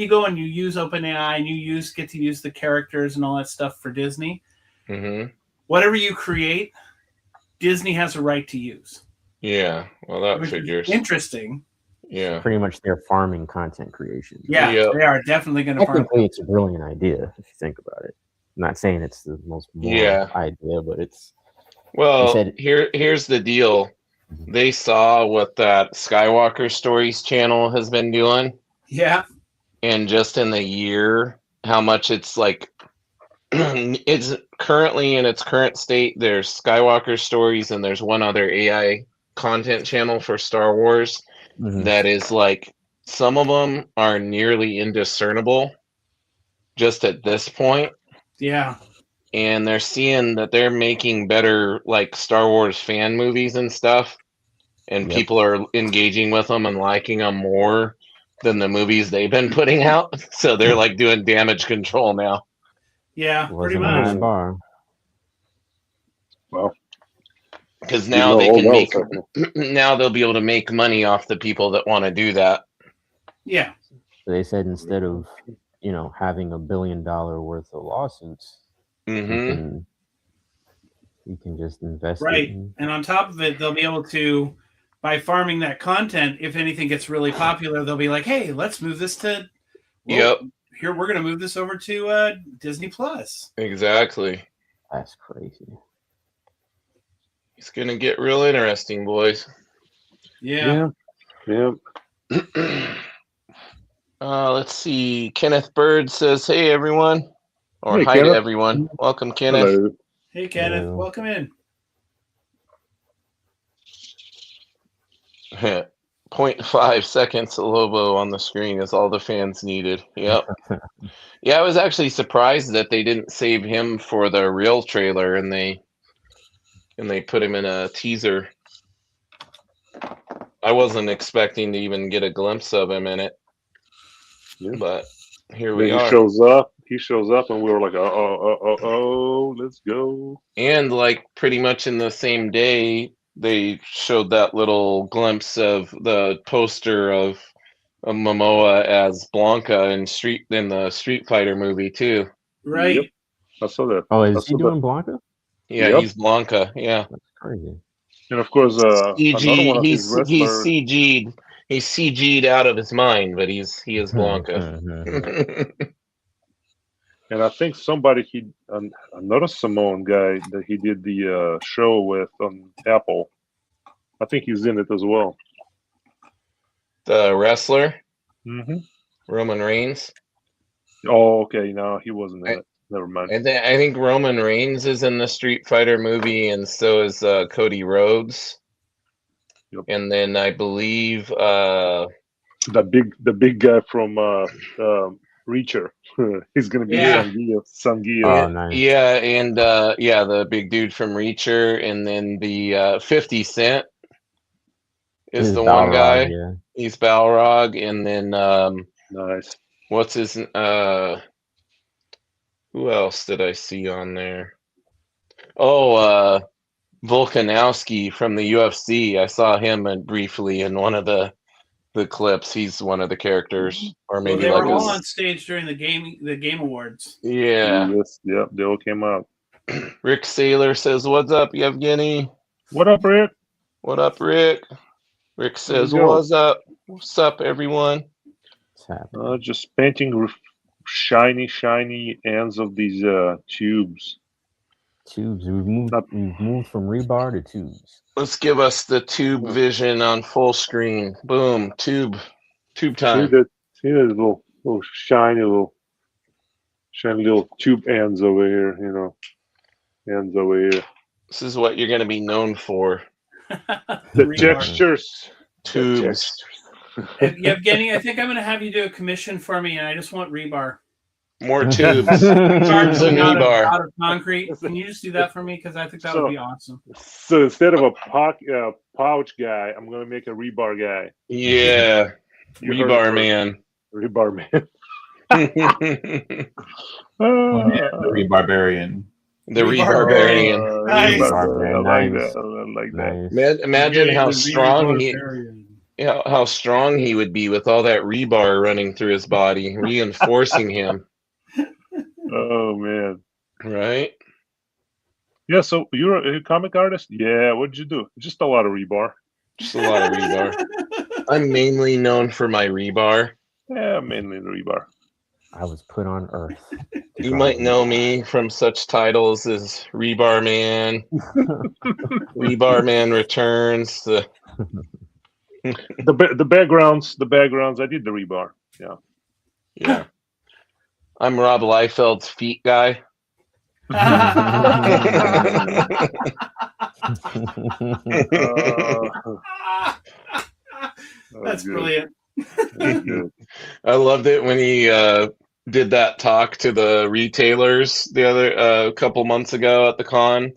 go and you use OpenAI and you get to use the characters and all that stuff for Disney. Whatever you create, Disney has a right to use. Yeah, well, that figures. Interesting. Yeah, pretty much they're farming content creation. Yeah, they are definitely going to farm. Technically, it's a brilliant idea if you think about it. I'm not saying it's the most moral idea, but it's. Well, here's the deal. They saw what that Skywalker Stories channel has been doing. Yeah. And just in the year, how much it's like. It's currently in its current state. There's Skywalker Stories, and there's one other AI content channel for Star Wars. That is like, some of them are nearly indiscernible just at this point. Yeah. And they're seeing that they're making better like Star Wars fan movies and stuff. And people are engaging with them and liking them more than the movies they've been putting out. So they're like doing damage control now. Yeah, pretty much. Well, because now they can make. Now they'll be able to make money off the people that want to do that. Yeah. They said instead of having $1 billion worth of lawsuits, you can just invest. Right, and on top of it, they'll be able to, by farming that content, if anything gets really popular, they'll be like, "Hey, let's move this to." Here, we're going to move this over to Disney Plus. Exactly. That's crazy. It's gonna get real interesting, boys. Yeah. Let's see. Kenneth Bird says, "Hey, everyone," or hey, "Hi Kenneth. to everyone." Welcome, Kenneth. Hello. Hey, Kenneth. Hello. Welcome in. 0.5 seconds of Lobo on the screen is all the fans needed. Yep. Yeah, I was actually surprised that they didn't save him for the real trailer, and they put him in a teaser. I wasn't expecting to even get a glimpse of him in it. Yeah. But here we are. He shows up and we were like, oh, let's go. And like pretty much in the same day, they showed that little glimpse of the poster of Momoa as Blanca in the Street Fighter movie too. Right. Yep. I saw that. Oh, is he doing Blanca? Yeah, he's Blanca. Yeah. That's crazy. And of course, CG, he's CG'd. He's CG'd out of his mind, but he is Blanca. And I think somebody another Samoan guy that he did the show with on Apple. I think he's in it as well. The wrestler, Roman Reigns. Oh, okay. No, he wasn't in it. Never mind. I think Roman Reigns is in the Street Fighter movie, and so is Cody Rhodes. Yep. And then I believe the big guy from Reacher. He's gonna be Sanguillo. Oh, nice. Yeah, and the big dude from Reacher, and then the 50 Cent is the one guy. Yeah. He's Balrog, and then nice. What's his who else did I see on there? Oh, Volkanovski from the UFC. I saw him briefly in one of the clips. He's one of the characters, or maybe they were all on stage during the game awards. Yeah. Yes, yep, they all came out. Rick Saylor says, "What's up, Yevgeny?" What up, Rick? What up, Rick? Rick says, "What's up? What's up, everyone?" Just painting shiny ends of these tubes. We've moved from rebar to tubes. Let's give us the tube vision on full screen. Boom, tube time. See that little shiny little tube ends over here. Ends over here. This is what you're going to be known for. The textures. Tubes. Yevgeny, I think I'm going to have you do a commission for me, and I just want rebar. More tubes. Tubes and rebar. Out of concrete. Can you just do that for me? Because I think that would be awesome. So instead of a pouch guy, I'm going to make a rebar guy. Yeah. Rebar man. Rebar man. The Rebarbarian. The Rebarbarian. Nice. I like that. I like that. Imagine how strong how strong he would be with all that rebar running through his body, reinforcing him. Oh man. Right? Yeah, so you're a comic artist? Yeah, what did you do? Just a lot of rebar. Just a lot of rebar. I'm mainly known for my rebar. Yeah, mainly the rebar. I was put on Earth. You might know me from such titles as Rebar Man, Rebar Man Returns. The backgrounds. I did the rebar. Yeah. Yeah. I'm Rob Liefeld's feet guy. That's brilliant. I loved it when he did that talk to the retailers the other couple months ago at the con,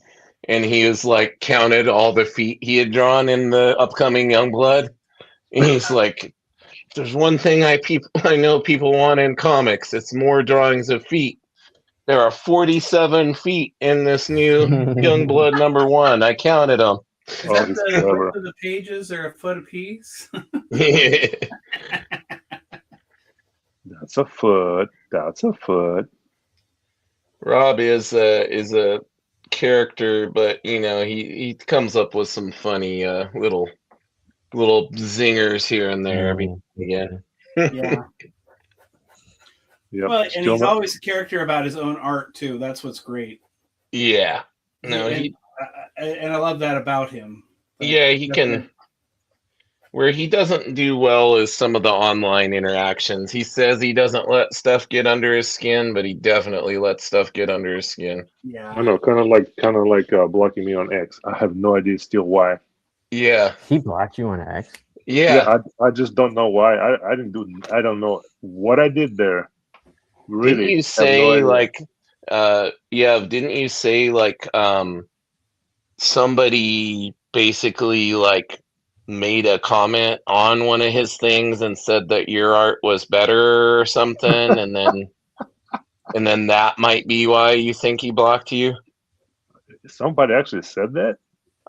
and he was like counted all the feet he had drawn in the upcoming Youngblood, and he's like, "If there's one thing I know people want in comics, it's more drawings of feet. There are 47 feet in this new Youngblood #1. I counted them." Is that the width of the pages are a foot apiece? That's a foot. Rob is a character, but he comes up with some funny little zingers here and there every again. Yeah. Yep. Well, and he's always a character about his own art too. That's what's great. Yeah. No, and I love that about him. Yeah, he can. Where he doesn't do well is some of the online interactions. He says he doesn't let stuff get under his skin, but he definitely lets stuff get under his skin. Yeah. I know, kind of like blocking me on X. I have no idea still why. Yeah. He blocked you on X? Yeah. I just don't know why. I don't know what I did there. Really? Didn't you say didn't you say somebody basically made a comment on one of his things and said that your art was better or something, and then that might be why you think he blocked you? Somebody actually said that?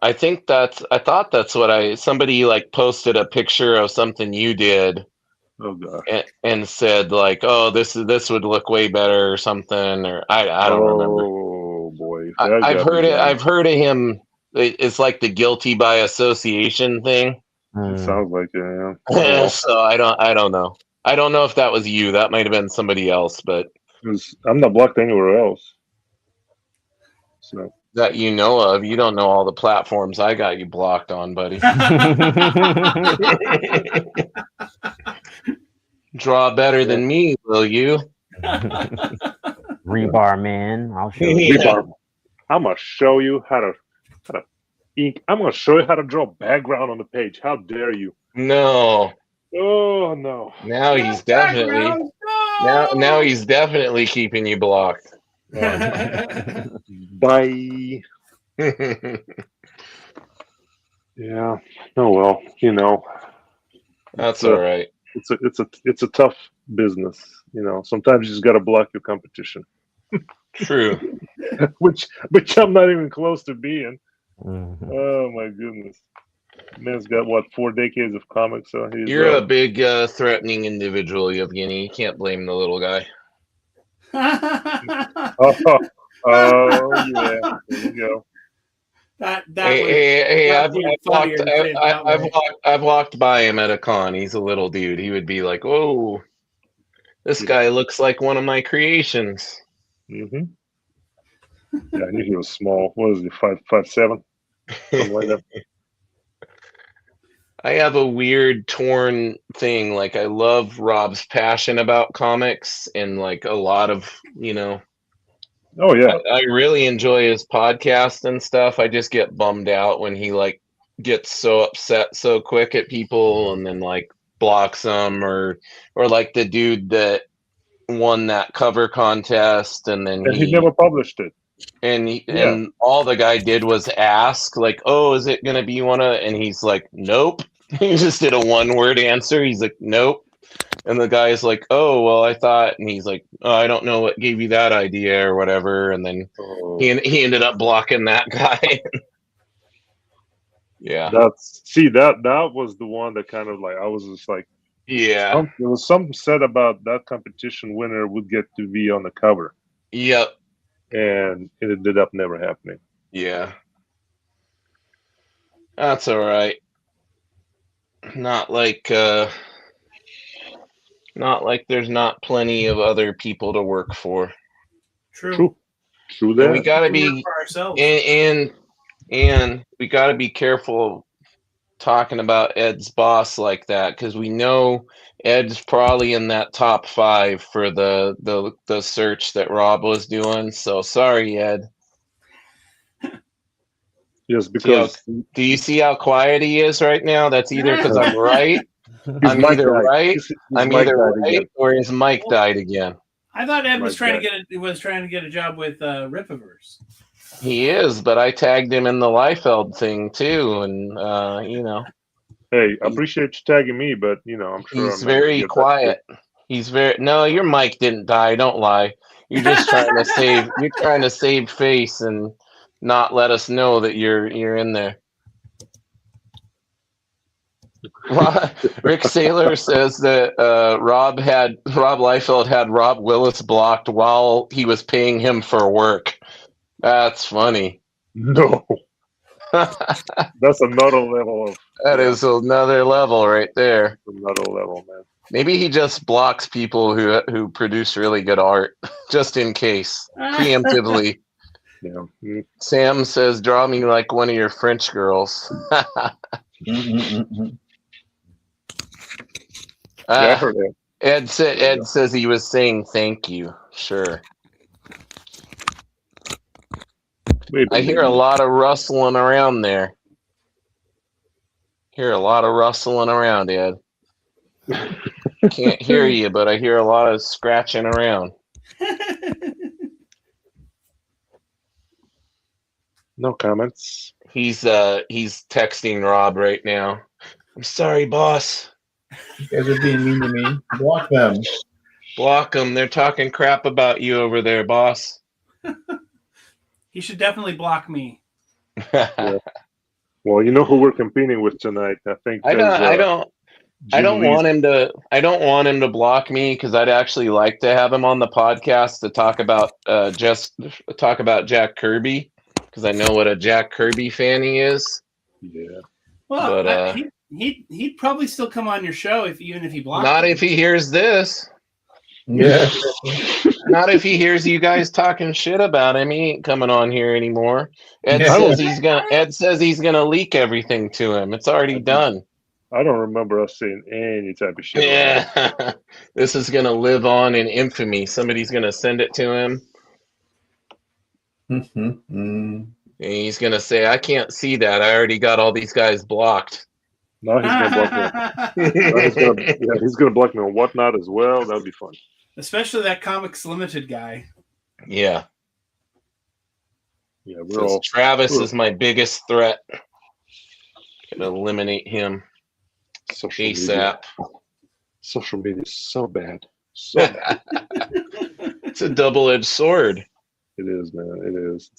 I thought that's what somebody posted a picture of something you did. Oh gosh. And said oh, this would look way better or something, or I don't remember. Oh boy. I've heard of him. It's like the guilty by association thing. It sounds like it, yeah. So I don't know. I don't know if that was you. That might have been somebody else, but I'm not blocked anywhere else. So that you know of. You don't know all the platforms I got you blocked on, buddy. Draw better than me, will you? Rebar Man, I'll show you. Rebar. I'm gonna show you how to ink. I'm gonna show you how to draw background on the page. How dare you? No. Oh no. Now he's definitely now he's definitely keeping you blocked. Bye. Yeah. Oh well, That's all right. It's a tough business, Sometimes you just gotta block your competition. True. which I'm not even close to being. Mm-hmm. Oh my goodness. Man's got 4 decades of comics, so you're a big threatening individual, Yevgeny. You can't blame the little guy. Oh yeah. There you go. I've walked by him at a con. He's a little dude. He would be like, "Oh, this guy looks like one of my creations." Mm-hmm. Yeah, I knew he was small. What is he, 5'7"? Something like that. I have a weird torn thing. I love Rob's passion about comics and a lot of Oh yeah. I really enjoy his podcast and stuff. I just get bummed out when he gets so upset so quick at people and then blocks them or the dude that won that cover contest and then he never published it. And all the guy did was ask oh, is it gonna be one of, and he's like, nope. He just did a 1-word answer. He's like, nope. And the guy's like, oh, well, I thought, and he's like, oh, I don't know what gave you that idea or whatever. And then he ended up blocking that guy. Yeah. That was the one that kind of like, I was just like, yeah. There was something said about that competition winner would get to be on the cover. Yep. And it ended up never happening. Yeah. That's all right. Not like there's not plenty of other people to work for. True that. And we gotta be and we gotta be careful talking about Ed's boss like that, because we know Ed's probably in that top 5 for the search that Rob was doing. So sorry, Ed. Yes, because do you see how quiet he is right now? That's either because I'm right. I'm either right. I'm either right, or his mic died again. I thought Ed was trying to get a job with Ripiverse. He is, but I tagged him in the Liefeld thing too, and you know. Hey, I appreciate you tagging me, but you know, I'm sure he's very quiet. He's very your mic didn't die. Don't lie. You're just trying to save. You're trying to save face and not let us know that you're in there. Rick Saylor says that Rob Liefeld had Rob Willis blocked while he was paying him for work. That's funny. No. That's another level of... That is another level right there. Another level, man. Maybe he just blocks people who produce really good art, just in case, preemptively. Yeah. Sam says, draw me like one of your French girls. I heard it. Ed says he was saying thank you. Sure. I hear a lot of rustling around there. Hear a lot of rustling around, Ed. Can't hear you, but I hear a lot of scratching around. No comments. He's texting Rob right now. I'm sorry, boss. You guys are being mean to me. Block them. Block them. They're talking crap about you over there, boss. He should definitely block me. Yeah. Well, you know who we're competing with tonight. I think I don't want him to block me, because I'd actually like to have him on the podcast to talk about Jack Kirby, because I know what a Jack Kirby fan he is. Yeah. Well, but, he'd probably still come on your show even if he blocked. Not if he hears this. Yeah. Not if he hears you guys talking shit about him. He ain't coming on here anymore. Ed says he's gonna leak everything to him. It's already done. I don't remember us saying any type of shit. Yeah. This is gonna live on in infamy. Somebody's gonna send it to him. And he's gonna say, I can't see that. I already got all these guys blocked. No, he's gonna block me. He's gonna block me on Whatnot as well. That'll be fun. Especially that Comics Limited guy. Yeah. Yeah, Travis is my biggest threat. Gonna eliminate him. ASAP. Social media is so bad. So bad. It's a double-edged sword. It is, man. It is.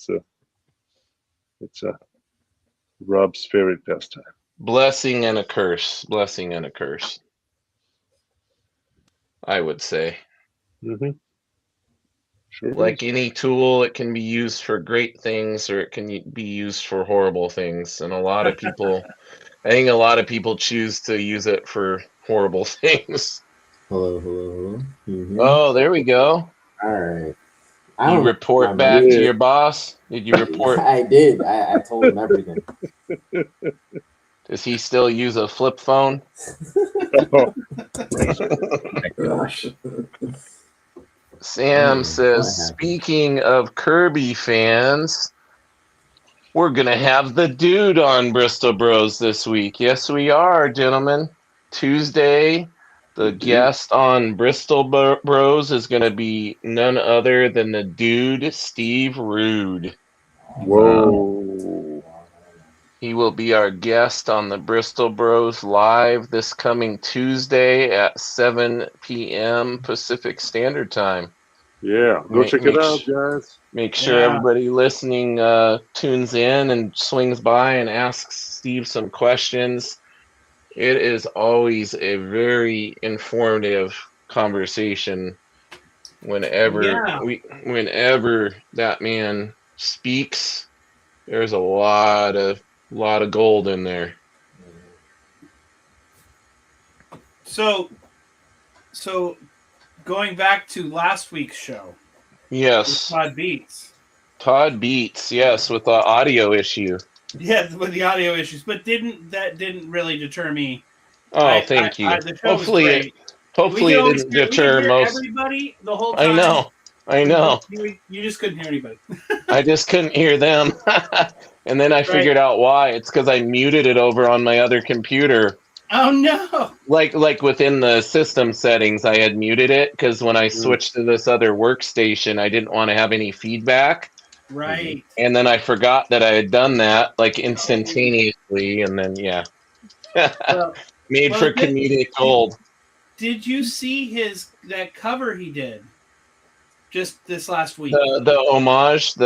It's a Rob's favorite pastime. Blessing and a curse. Blessing and a curse. I would say. Mm-hmm. Sure. Like any tool, it can be used for great things, or it can be used for horrible things. And I think a lot of people choose to use it for horrible things. Hello. Mm-hmm. Oh, there we go. All right. You report back to your boss? Did you report? I did. I told him everything. Does he still use a flip phone? Oh. Gosh. Sam says, speaking of Kirby fans, we're going to have the dude on Bristol Bros this week. Yes, we are, gentlemen. Tuesday, the guest on Bristol Bros is going to be none other than the dude, Steve Rude. Whoa. He will be our guest on the Bristol Bros Live this coming Tuesday at 7 p.m. Pacific Standard Time. Yeah, go check it out, guys. Make sure everybody listening tunes in and swings by and asks Steve some questions. It is always a very informative conversation whenever that man speaks. There's a lot of gold in there. So going back to last week's show. Yes. Todd Beats, yes, with the audio issue. Yeah, with the audio issues, but that didn't really deter me. Oh, thank you. The show was great. Hopefully it didn't deter most everybody the whole time. I know. You just couldn't hear anybody. I just couldn't hear them. And then I figured out why. It's because I muted it over on my other computer. Oh no! Like within the system settings, I had muted it because when I switched to this other workstation, I didn't want to have any feedback. Right. And then I forgot that I had done that like instantaneously, and then made for comedic gold. Did you see that cover he did just this last week? The homage to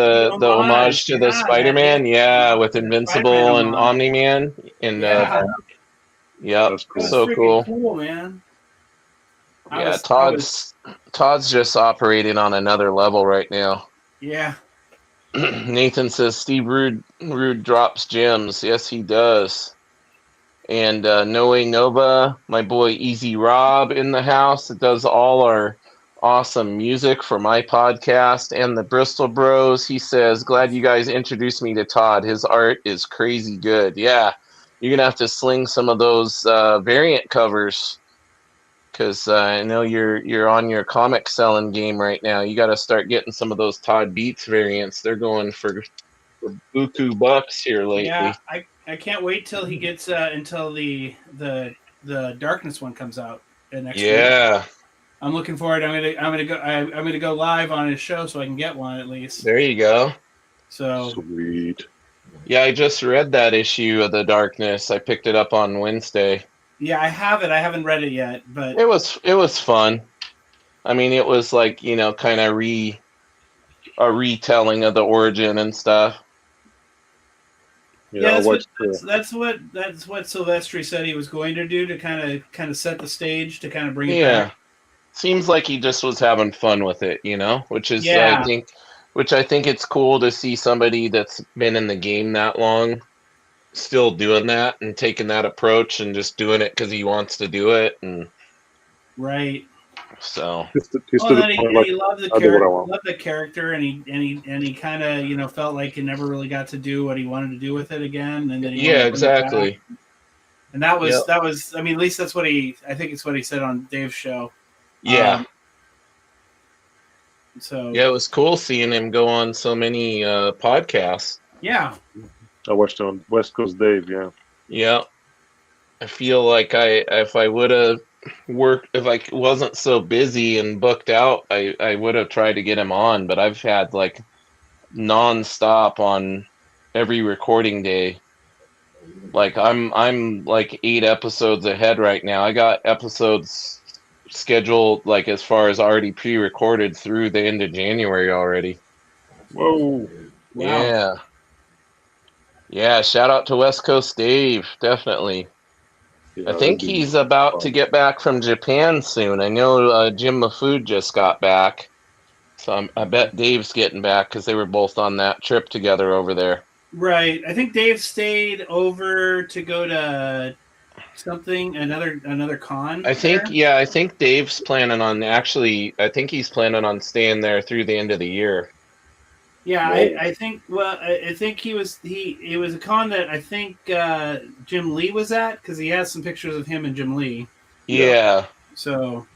the Spider-Man, with Invincible and Omni-Man, and so cool, man. Todd's just operating on another level right now. Yeah. Nathan says Steve Rude drops gems. Yes, he does. And Noe Nova, my boy Easy Rob in the house, that does all our awesome music for my podcast and the Bristol Bros. He says, glad you guys introduced me to Todd. His art is crazy good. Yeah, you're going to have to sling some of those variant covers because I know you're on your comic selling game right now. You got to start getting some of those Todd Beats variants. They're going for buku bucks here lately. Yeah, I can't wait till he gets until the Darkness one comes out next week. I'm looking forward. I'm gonna go live on his show so I can get one at least. There you go. So sweet. Yeah, I just read that issue of the Darkness. I picked it up on Wednesday. Yeah, I have it. I haven't read it yet, but it was fun. I mean, it was like, kind of a retelling of the origin and stuff. Yeah, that's what Silvestri said he was going to do to kind of set the stage to kind of bring it back. Seems like he just was having fun with it, which is I think it's cool to see somebody that's been in the game that long still doing that and taking that approach and just doing it because he wants to do it. And right. So he loved the character, and he kind of felt like he never really got to do what he wanted to do with it again, and then exactly. And that was I mean, at least that's what I think it's what he said on Dave's show. Yeah. So it was cool seeing him go on so many podcasts. Yeah. I watched on West Coast Dave. Yeah. Yeah. I feel like if I would have worked, if I wasn't so busy and booked out, I would have tried to get him on, but I've had like nonstop on every recording day. Like I'm like 8 episodes ahead right now. I got episodes scheduled like as far as already pre-recorded through the end of January already. Whoa. Wow. Yeah, shout out to West Coast Dave, definitely. Yeah, I think he's about to get back from Japan soon. I know Jim Mafood just got back. So I bet Dave's getting back because they were both on that trip together over there. Right. I think Dave stayed over to go to another con. I think Dave's planning on he's planning on staying there through the end of the year. Yeah, I think it was a con that I think Jim Lee was at, because he has some pictures of him and Jim Lee. Yeah. So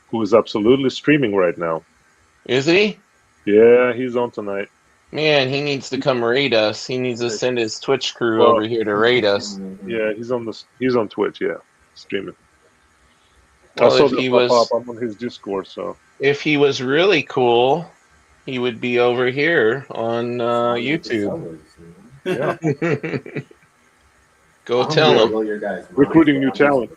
who is absolutely streaming right now. Is he? Yeah, he's on tonight. Man, he needs to come raid us. He needs to send his Twitch crew over here to raid us. Yeah, he's on Twitch, streaming. Well, I saw the pop up on his Discord, so if he was really cool, he would be over here on YouTube. Yeah. Go tell him. Recruiting new talent.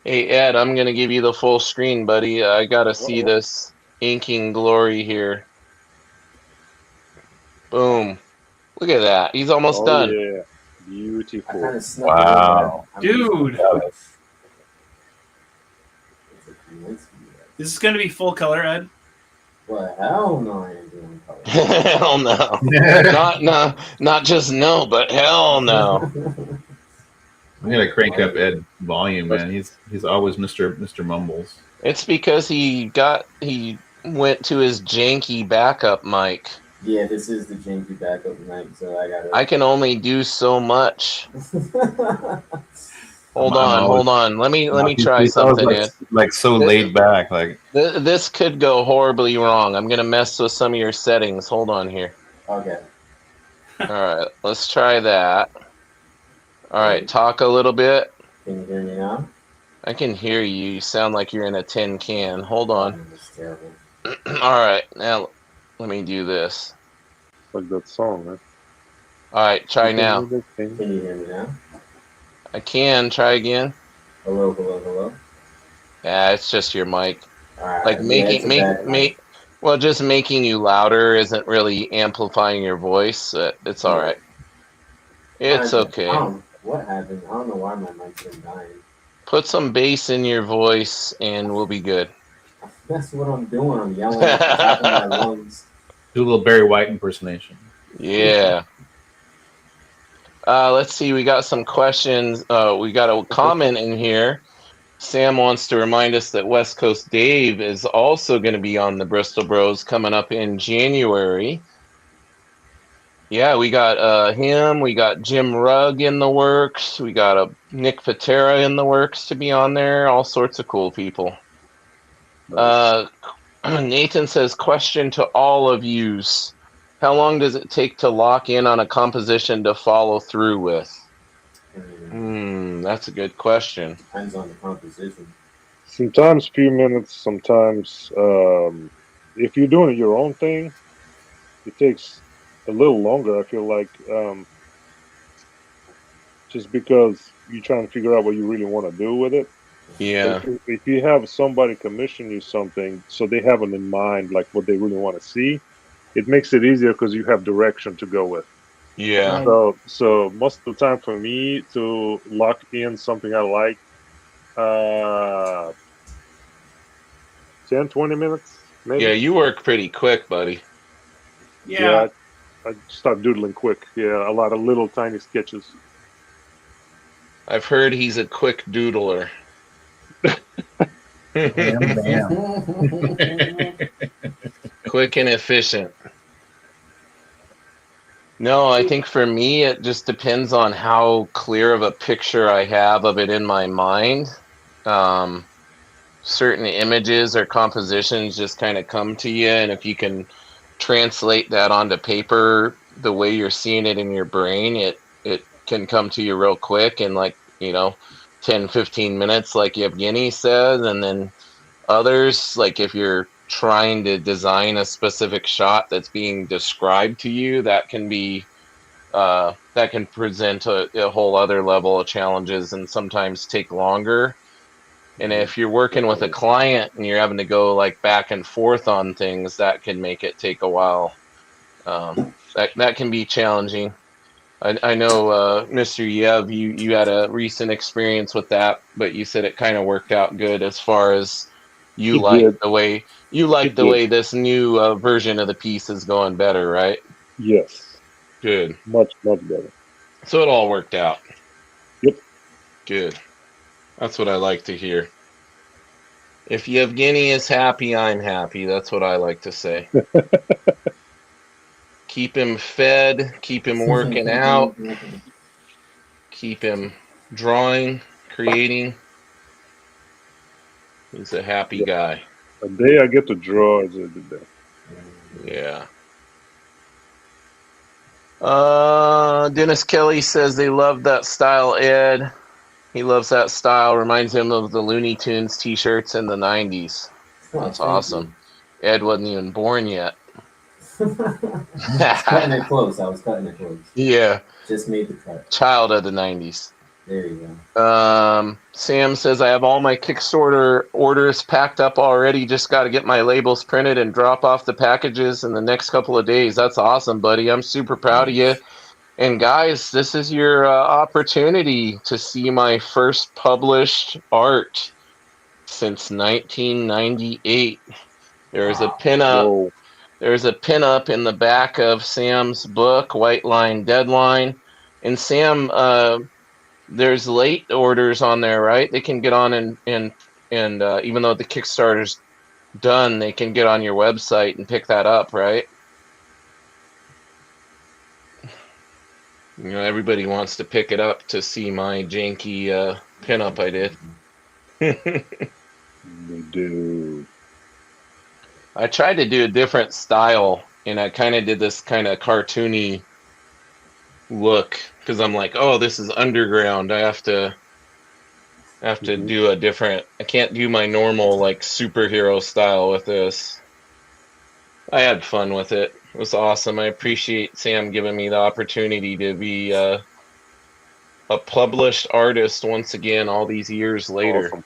Hey, Ed, I'm going to give you the full screen, buddy. I got to see this inking glory here. Boom. Look at that. He's almost done. Yeah. Beautiful. Wow. Dude. This is going to be full color, Ed. Well, hell no, I ain't doing color. Hell no. not just no, but hell no. I'm gonna crank up Ed volume, man. He's always Mr. Mumbles. It's because he went to his janky backup mic. Yeah, this is the janky backup mic, so I can only do so much. Hold on. Let me try something, Ed. Like so laid back, like this could go horribly wrong. I'm gonna mess with some of your settings. Hold on here. Okay. All right, let's try that. All right, talk a little bit. Can you hear me now? I can hear you. You sound like you're in a tin can. Hold on. That's terrible. All right, now let me do this. Like that song, man. All right, try now. Can you hear me now? I can. Try again. Hello. Yeah, it's just your mic. Right, like just making you louder isn't really amplifying your voice. It's all right. It's okay. What happened? I don't know why my mic's been dying. Put some bass in your voice and we'll be good. That's what I'm doing. I'm yelling at the top of my lungs. Do a little Barry White impersonation. Yeah. Let's see. We got some questions. We got a comment in here. Sam wants to remind us that West Coast Dave is also going to be on the Bristol Bros coming up in January. Yeah, we got him. We got Jim Rugg in the works. We got a Nick Patera in the works to be on there. All sorts of cool people. Nathan says, question to all of yous. How long does it take to lock in on a composition to follow through with? That's a good question. Depends on the composition. Sometimes a few minutes, sometimes if you're doing your own thing, it takes a little longer, I feel like, just because you're trying to figure out what you really want to do with it. Yeah. If you have somebody commission you something, so they have it in mind, like what they really want to see, it makes it easier because you have direction to go with. Yeah. So most of the time for me to lock in something I like, 10, 20 minutes, maybe. Yeah, you work pretty quick, buddy. Yeah. I start doodling quick. Yeah, a lot of little tiny sketches. I've heard he's a quick doodler. Bam. Quick and efficient. No, I think for me, it just depends on how clear of a picture I have of it in my mind. Certain images or compositions just kind of come to you, and if you can translate that onto paper the way you're seeing it in your brain, it can come to you real quick in 10, 15 minutes, like Yevgeny says. And then others, like if you're trying to design a specific shot that's being described to you, that can be that can present a whole other level of challenges and sometimes take longer. And if you're working with a client and you're having to go like back and forth on things, that can make it take a while. That can be challenging. I know, Mr. Yev, you had a recent experience with that, but you said it kind of worked out good as far as you like the way this new version of the piece is going better, right? Yes. Good. Much better. So it all worked out. Yep. Good. That's what I like to hear. If Yevgeny is happy, I'm happy. That's what I like to say. Keep him fed, keep him working out, keep him drawing, creating. He's a happy guy. A day I get to draw is a good day. Yeah. Dennis Kelly says they love that style, Ed. He loves that style. Reminds him of the Looney Tunes t-shirts in the 90s. That's awesome. Ed wasn't even born yet. I was cutting it close. Yeah. Just made the cut. Child of the 90s. There you go. Sam says, I have all my Kickstarter orders packed up already. Just got to get my labels printed and drop off the packages in the next couple of days. That's awesome, buddy. I'm super proud of you. And guys, this is your opportunity to see my first published art since 1998. There's a pinup. Whoa. There's a pinup in the back of Sam's book, White Line Deadline. And Sam, there's late orders on there, right? They can get on and even though the Kickstarter's done, they can get on your website and pick that up, right? You know, everybody wants to pick it up to see my janky pinup I did. They do. I tried to do a different style, and I kind of did this kind of cartoony look because I'm like, oh, this is underground. I have to do a different. I can't do my normal like superhero style with this. I had fun with it. It was awesome. I appreciate Sam giving me the opportunity to be a published artist once again all these years later. Awesome.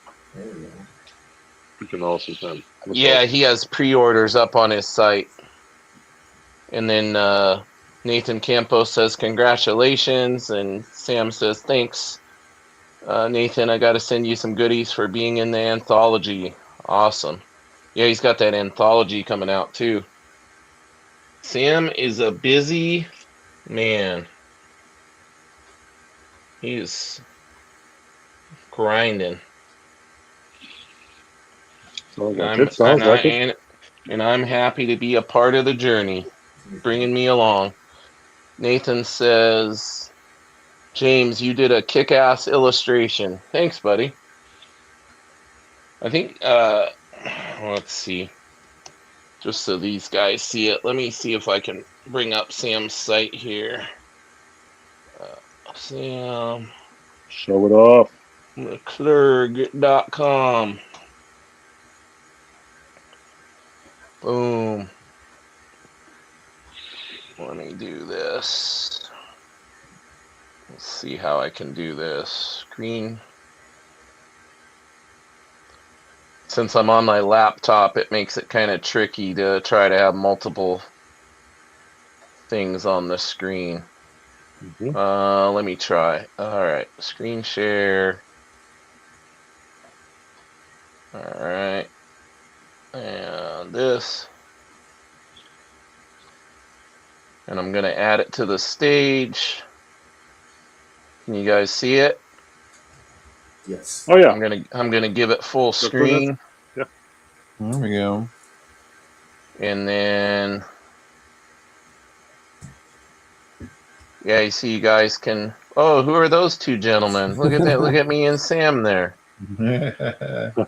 Freaking awesome, man. Yeah, he has pre-orders up on his site. And then Nathan Campos says congratulations, and Sam says thanks. Nathan, I got to send you some goodies for being in the anthology. Awesome. Yeah, he's got that anthology coming out too. Sam is a busy man. He's grinding. And I'm happy to be a part of the journey, bringing me along. Nathan says, James, you did a kick-ass illustration. Thanks, buddy. I think, let's see. Just so these guys see it, let me see if I can bring up Sam's site here. Sam. Show it off. McClurg.com. Boom. Let me do this. Let's see how I can do this. Screen. Since I'm on my laptop, it makes it kind of tricky to try to have multiple things on the screen. Let me try. All right, screen share. All right. And this. And I'm going to add it to the stage. Can you guys see it? Yes. Oh yeah. I'm gonna give it full screen. Yeah. There we go. And then yeah, you see you guys can who are those two gentlemen? Look at that, look at me and Sam there. Yeah.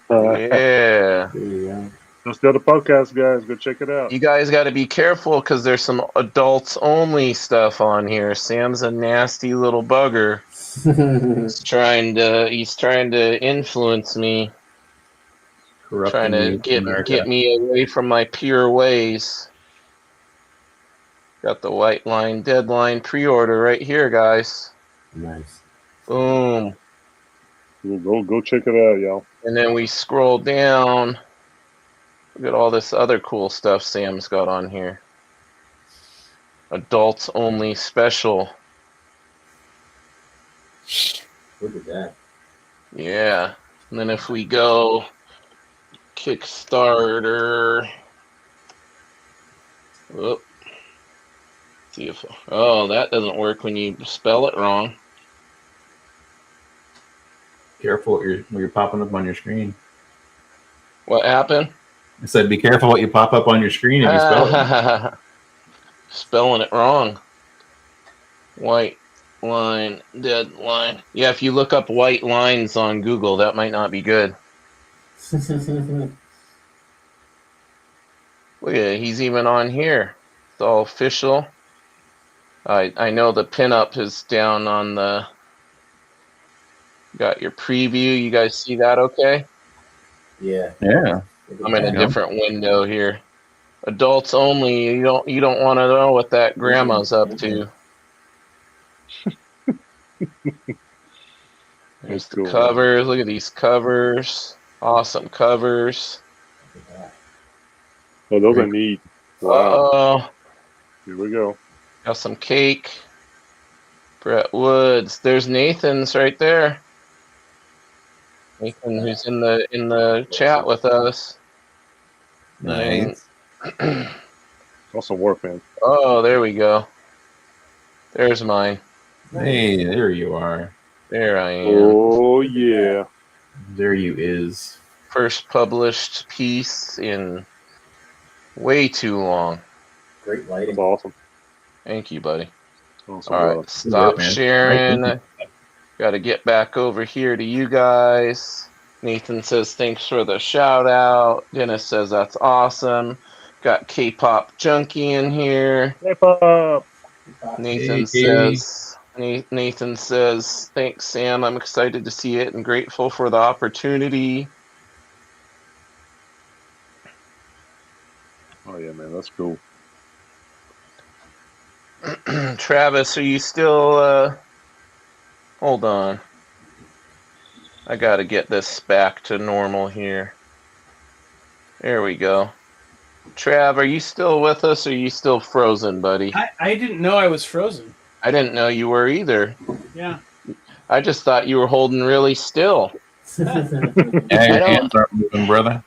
There you go. Just go to podcast, guys. Go check it out. You guys got to be careful because there's some adults only stuff on here. Sam's a nasty little bugger. He's trying to influence me. Trying to get me away from my pure ways. Got the White Line Deadline pre-order right here, guys. Nice. Boom. Go check it out, y'all. And then we scroll down. Look at all this other cool stuff Sam's got on here. Adults only special. Look at that. Yeah. And then if we go Kickstarter. Whoop. See if that doesn't work when you spell it wrong. Careful what you're popping up on your screen. What happened? I said, be careful what you pop up on your screen if you spell it. Spelling it wrong. White Line Deadline. Yeah, if you look up white lines on Google, that might not be good. Look at it, he's even on here. It's all official. I know the pinup is down on the. Got your preview. You guys see that okay? Yeah. Yeah. I'm in a different window here. Adults only. You don't want to know what that grandma's up to. There's the covers. Look at these covers. Awesome covers. Oh, those are neat. Wow. Uh-oh. Here we go. Got some cake. Brett Woods. There's Nathan's right there. Nathan, who's in the chat with us. Nice. Awesome work, man. Oh, there we go. There's mine. Hey, there you are. There I am. Oh yeah. There you is. First published piece in way too long. Great lighting. That's awesome. Thank you, buddy. Awesome, All right, brother. stop man. sharing. Got to get back over here to you guys. Nathan says thanks for the shout out. Dennis says that's awesome. Got K-pop junkie in here. K-pop. Nathan says thanks, Sam. I'm excited to see it and grateful for the opportunity. Oh yeah, man, that's cool. Travis, are you still hold on. I gotta get this back to normal here. There we go. Trav, are you still with us or are you still frozen, buddy? I didn't know I was frozen. I didn't know you were either. Yeah. I just thought you were holding really still. Yeah, your hands aren't moving, brother.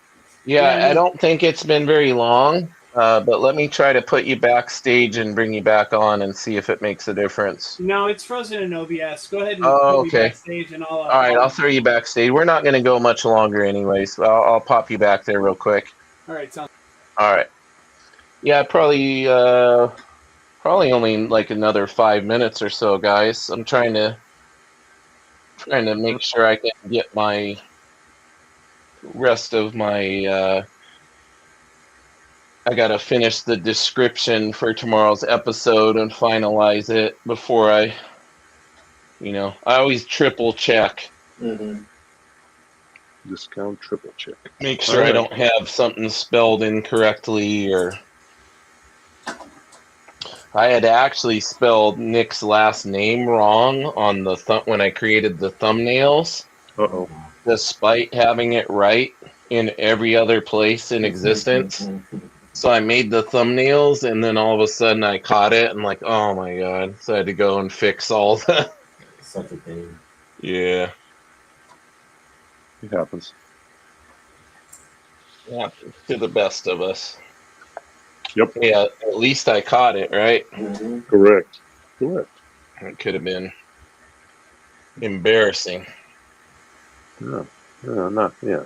Yeah, I don't think it's been very long, but let me try to put you backstage and bring you back on and see if it makes a difference. No, it's frozen in OBS. Go ahead and Oh, put me okay. backstage and All right, I'll throw you backstage. We're not going to go much longer anyways. I'll pop you back there real quick. All right, sounds. All right. Yeah, probably only like another 5 minutes or so, guys. I'm trying to make sure I can get my rest of my I gotta finish the description for tomorrow's episode and finalize it before I always triple check. Mm-hmm. Discount triple check. Make sure I don't have something spelled incorrectly, or I had actually spelled Nick's last name wrong on the when I created the thumbnails. Uh-oh. Despite having it right in every other place in existence. So I made the thumbnails, and then all of a sudden I caught it, and like, oh my god! So I had to go and fix all the. Such a pain. Yeah. It happens. Yeah, to the best of us. Yep. Yeah, at least I caught it, right? Mm-hmm. Correct. It could have been embarrassing. No, not really,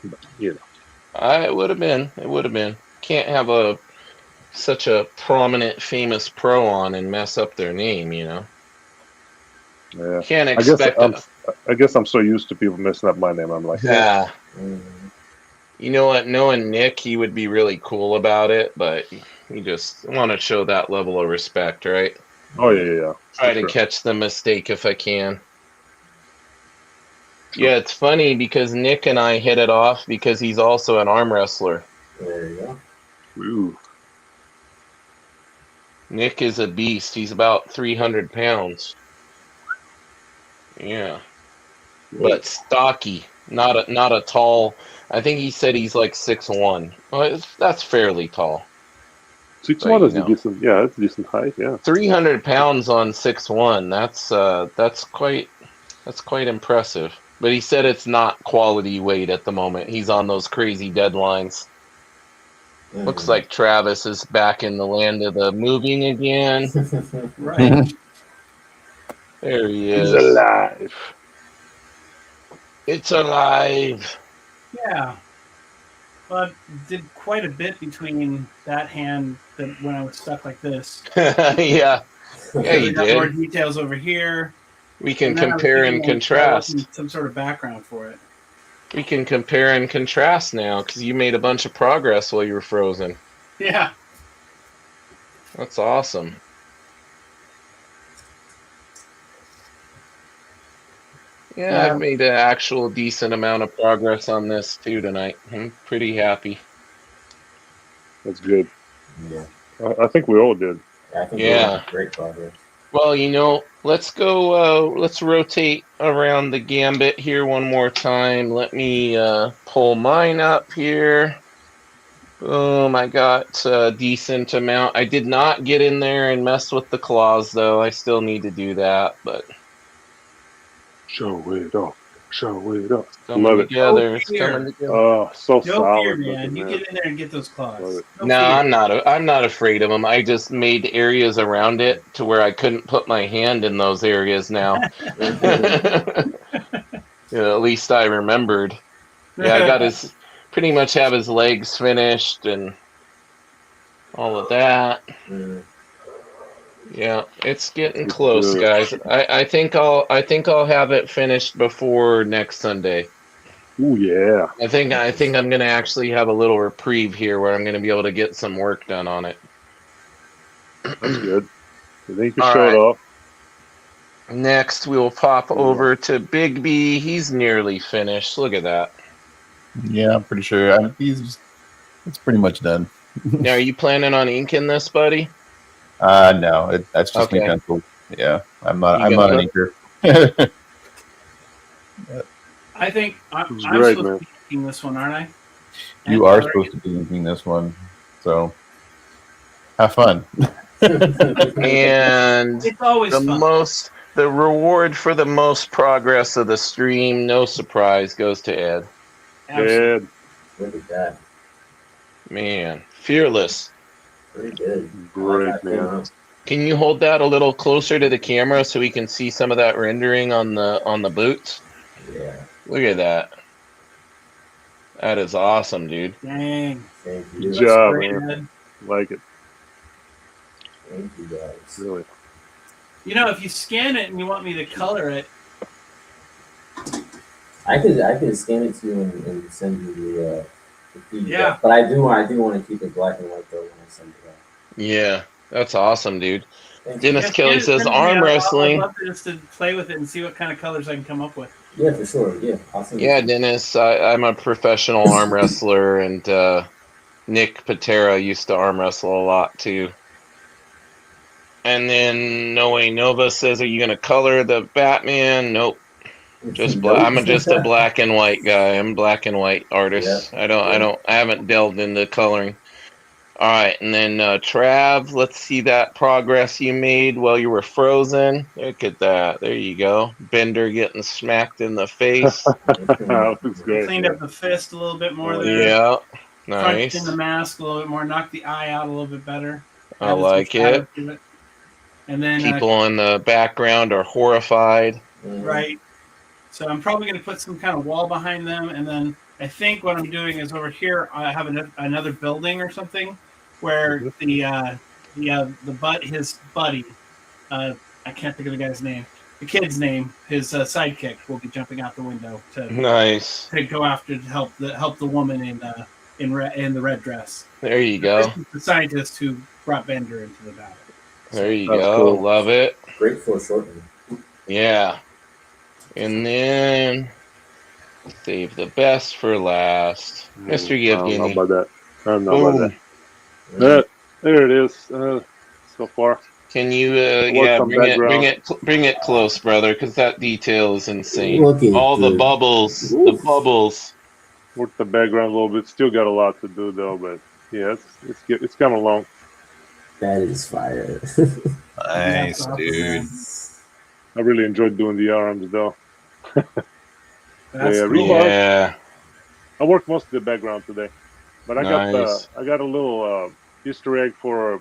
but It would have been. It would have been. Can't have such a prominent, famous pro on and mess up their name, Yeah. Can't expect. I guess I'm so used to people messing up my name. I'm like, yeah. Mm-hmm. You know what? Knowing Nick, he would be really cool about it, but you just want to show that level of respect, right? Oh yeah. Try to catch the mistake if I can. Yeah, it's funny because Nick and I hit it off because he's also an arm wrestler. There you go. Ooh. Nick is a beast. He's about 300 pounds. Yeah. But stocky. Not a tall. I think he said he's like 6'1". Well, that's fairly tall. 6'1" is a decent. Yeah, it's a decent height. Yeah. 300 pounds on 6'1". That's quite impressive. But he said it's not quality weight at the moment. He's on those crazy deadlines. Mm-hmm. Looks like Travis is back in the land of the moving again. Right. There he is. He's alive. It's alive. Yeah. Well, I did quite a bit between that hand when I was stuck like this. Yeah. Yeah, you got did. More details over here. We can compare and contrast. Some sort of background for it. We can compare and contrast now because you made a bunch of progress while you were frozen. Yeah. That's awesome. Yeah, I've made an actual decent amount of progress on this too tonight. I'm pretty happy. That's good. Yeah. I think we all did. I think we're making great progress. Well, let's go. Let's rotate around the gambit here one more time. Let me pull mine up here. Boom, I got a decent amount. I did not get in there and mess with the claws, though. I still need to do that, but... Show it off. Show it off. Coming together. It's coming together. Oh, so No solid. fear, man. You get in there and get those claws. No, I'm not afraid of them. I just made areas around it to where I couldn't put my hand in those areas now. At least I remembered. Yeah, I got pretty much have his legs finished and all of that. Yeah, it's getting close, guys. I think I'll have it finished before next Sunday. Oh yeah. I think I'm gonna actually have a little reprieve here where I'm gonna be able to get some work done on it. That's good. I think you showed off. Next, we will pop over to Big B. He's nearly finished. Look at that. Yeah, I'm pretty sure. It's pretty much done. Now, are you planning on inking this, buddy? No, that's just me pencil. Yeah, I'm not an inker. I think I'm great, supposed to be inking this one, aren't I? You are supposed to be inking this one, so have fun. And it's always fun. The reward for the most progress of the stream, no surprise, goes to Ed. Ed. Look at that. Man, fearless. Pretty good. Great, man. Can you hold that a little closer to the camera so we can see some of that rendering on the boots? Yeah. Look at that. That is awesome, dude. Dang. Thank you. Good job, great, man. Like it. Thank you, guys. Really. If you scan it and you want me to color it, I could scan it to you and send you the feedback. Yeah. But I do want to keep it black and white though when I send it out. Yeah, that's awesome, dude. Thanks. Dennis Kelly says arm wrestling. I'd love just to play with it and see what kind of colors I can come up with. Yeah, for sure. Yeah, awesome. Yeah, Dennis, I'm a professional arm wrestler, and Nick Patera used to arm wrestle a lot too. And then Noe Nova says, "Are you gonna color the Batman?" Nope. Just black. I'm just a black and white guy. I'm a black and white artist. Yeah. I haven't delved into coloring. All right, and then Trav, let's see that progress you made while you were frozen. Look at that. There you go. Bender getting smacked in the face. Cleaned up the fist a little bit more there. Yeah, nice. Crunched in the mask a little bit more. Knocked the eye out a little bit better. I like it. And then people in the background are horrified. Right. So I'm probably going to put some kind of wall behind them, and then I think what I'm doing is over here I have another building or something where his buddy, I can't think of the guy's name, the kid's name, his sidekick will be jumping out the window to go after to help the woman in the red dress. There you go. The scientist who brought Bender into the battle. There you go. Cool. Love it. Great foreshortening. Yeah. And then save the best for last. Mr. Yevgeny. I'm not about that. There it is. So far. Can you bring it close, brother, because that detail is insane. All the bubbles. Oof. The bubbles. Work the background a little bit. Still got a lot to do though, but yeah, it's coming along. That is fire. Nice, dude. I really enjoyed doing the arms though. That's cool. Yeah. I worked most of the background today, but I got a little Easter egg for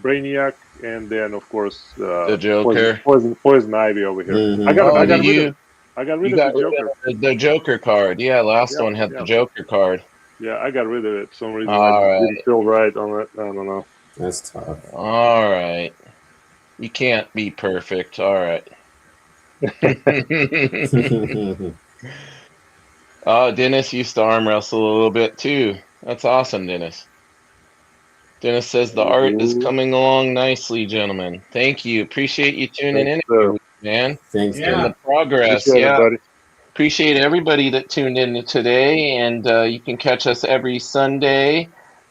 Brainiac, and then of course the Joker, Poison Ivy over here. Mm-hmm. I got rid of the Joker. The Joker card. Yeah, last one had the Joker card. Yeah, I got rid of it for some reason. I didn't feel right on it. I don't know. That's tough. All right. You can't be perfect. All right. Oh, Dennis used to arm wrestle a little bit too. That's awesome, Dennis. Dennis says the art is coming along nicely, gentlemen. Thank you. Appreciate you tuning in, man. Thanks, man. The progress. Appreciate everybody that tuned in today, and you can catch us every Sunday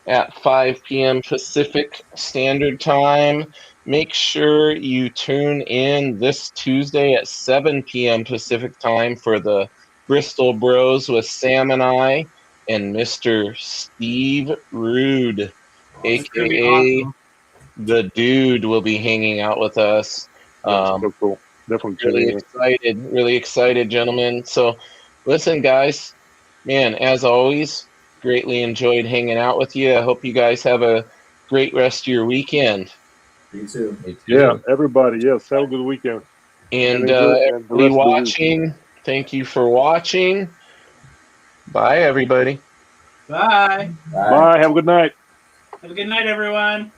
at 5 p.m. Pacific Standard Time. Make sure you tune in this Tuesday at 7 p.m. Pacific Time for the Bristol Bros with Sam and I and Mr. Steve Rude, It's gonna be aka awesome. the Dude, will be hanging out with us. That's so cool. Definitely Really excited, gentlemen. So, listen, guys, man, as always, greatly enjoyed hanging out with you. I hope you guys have a great rest of your weekend. You too. Yeah, everybody. Yes, have a good weekend. And enjoy the everybody rest of the week. watching, thank you for watching. Bye, everybody. Bye. Bye. Have a good night. Have a good night, everyone.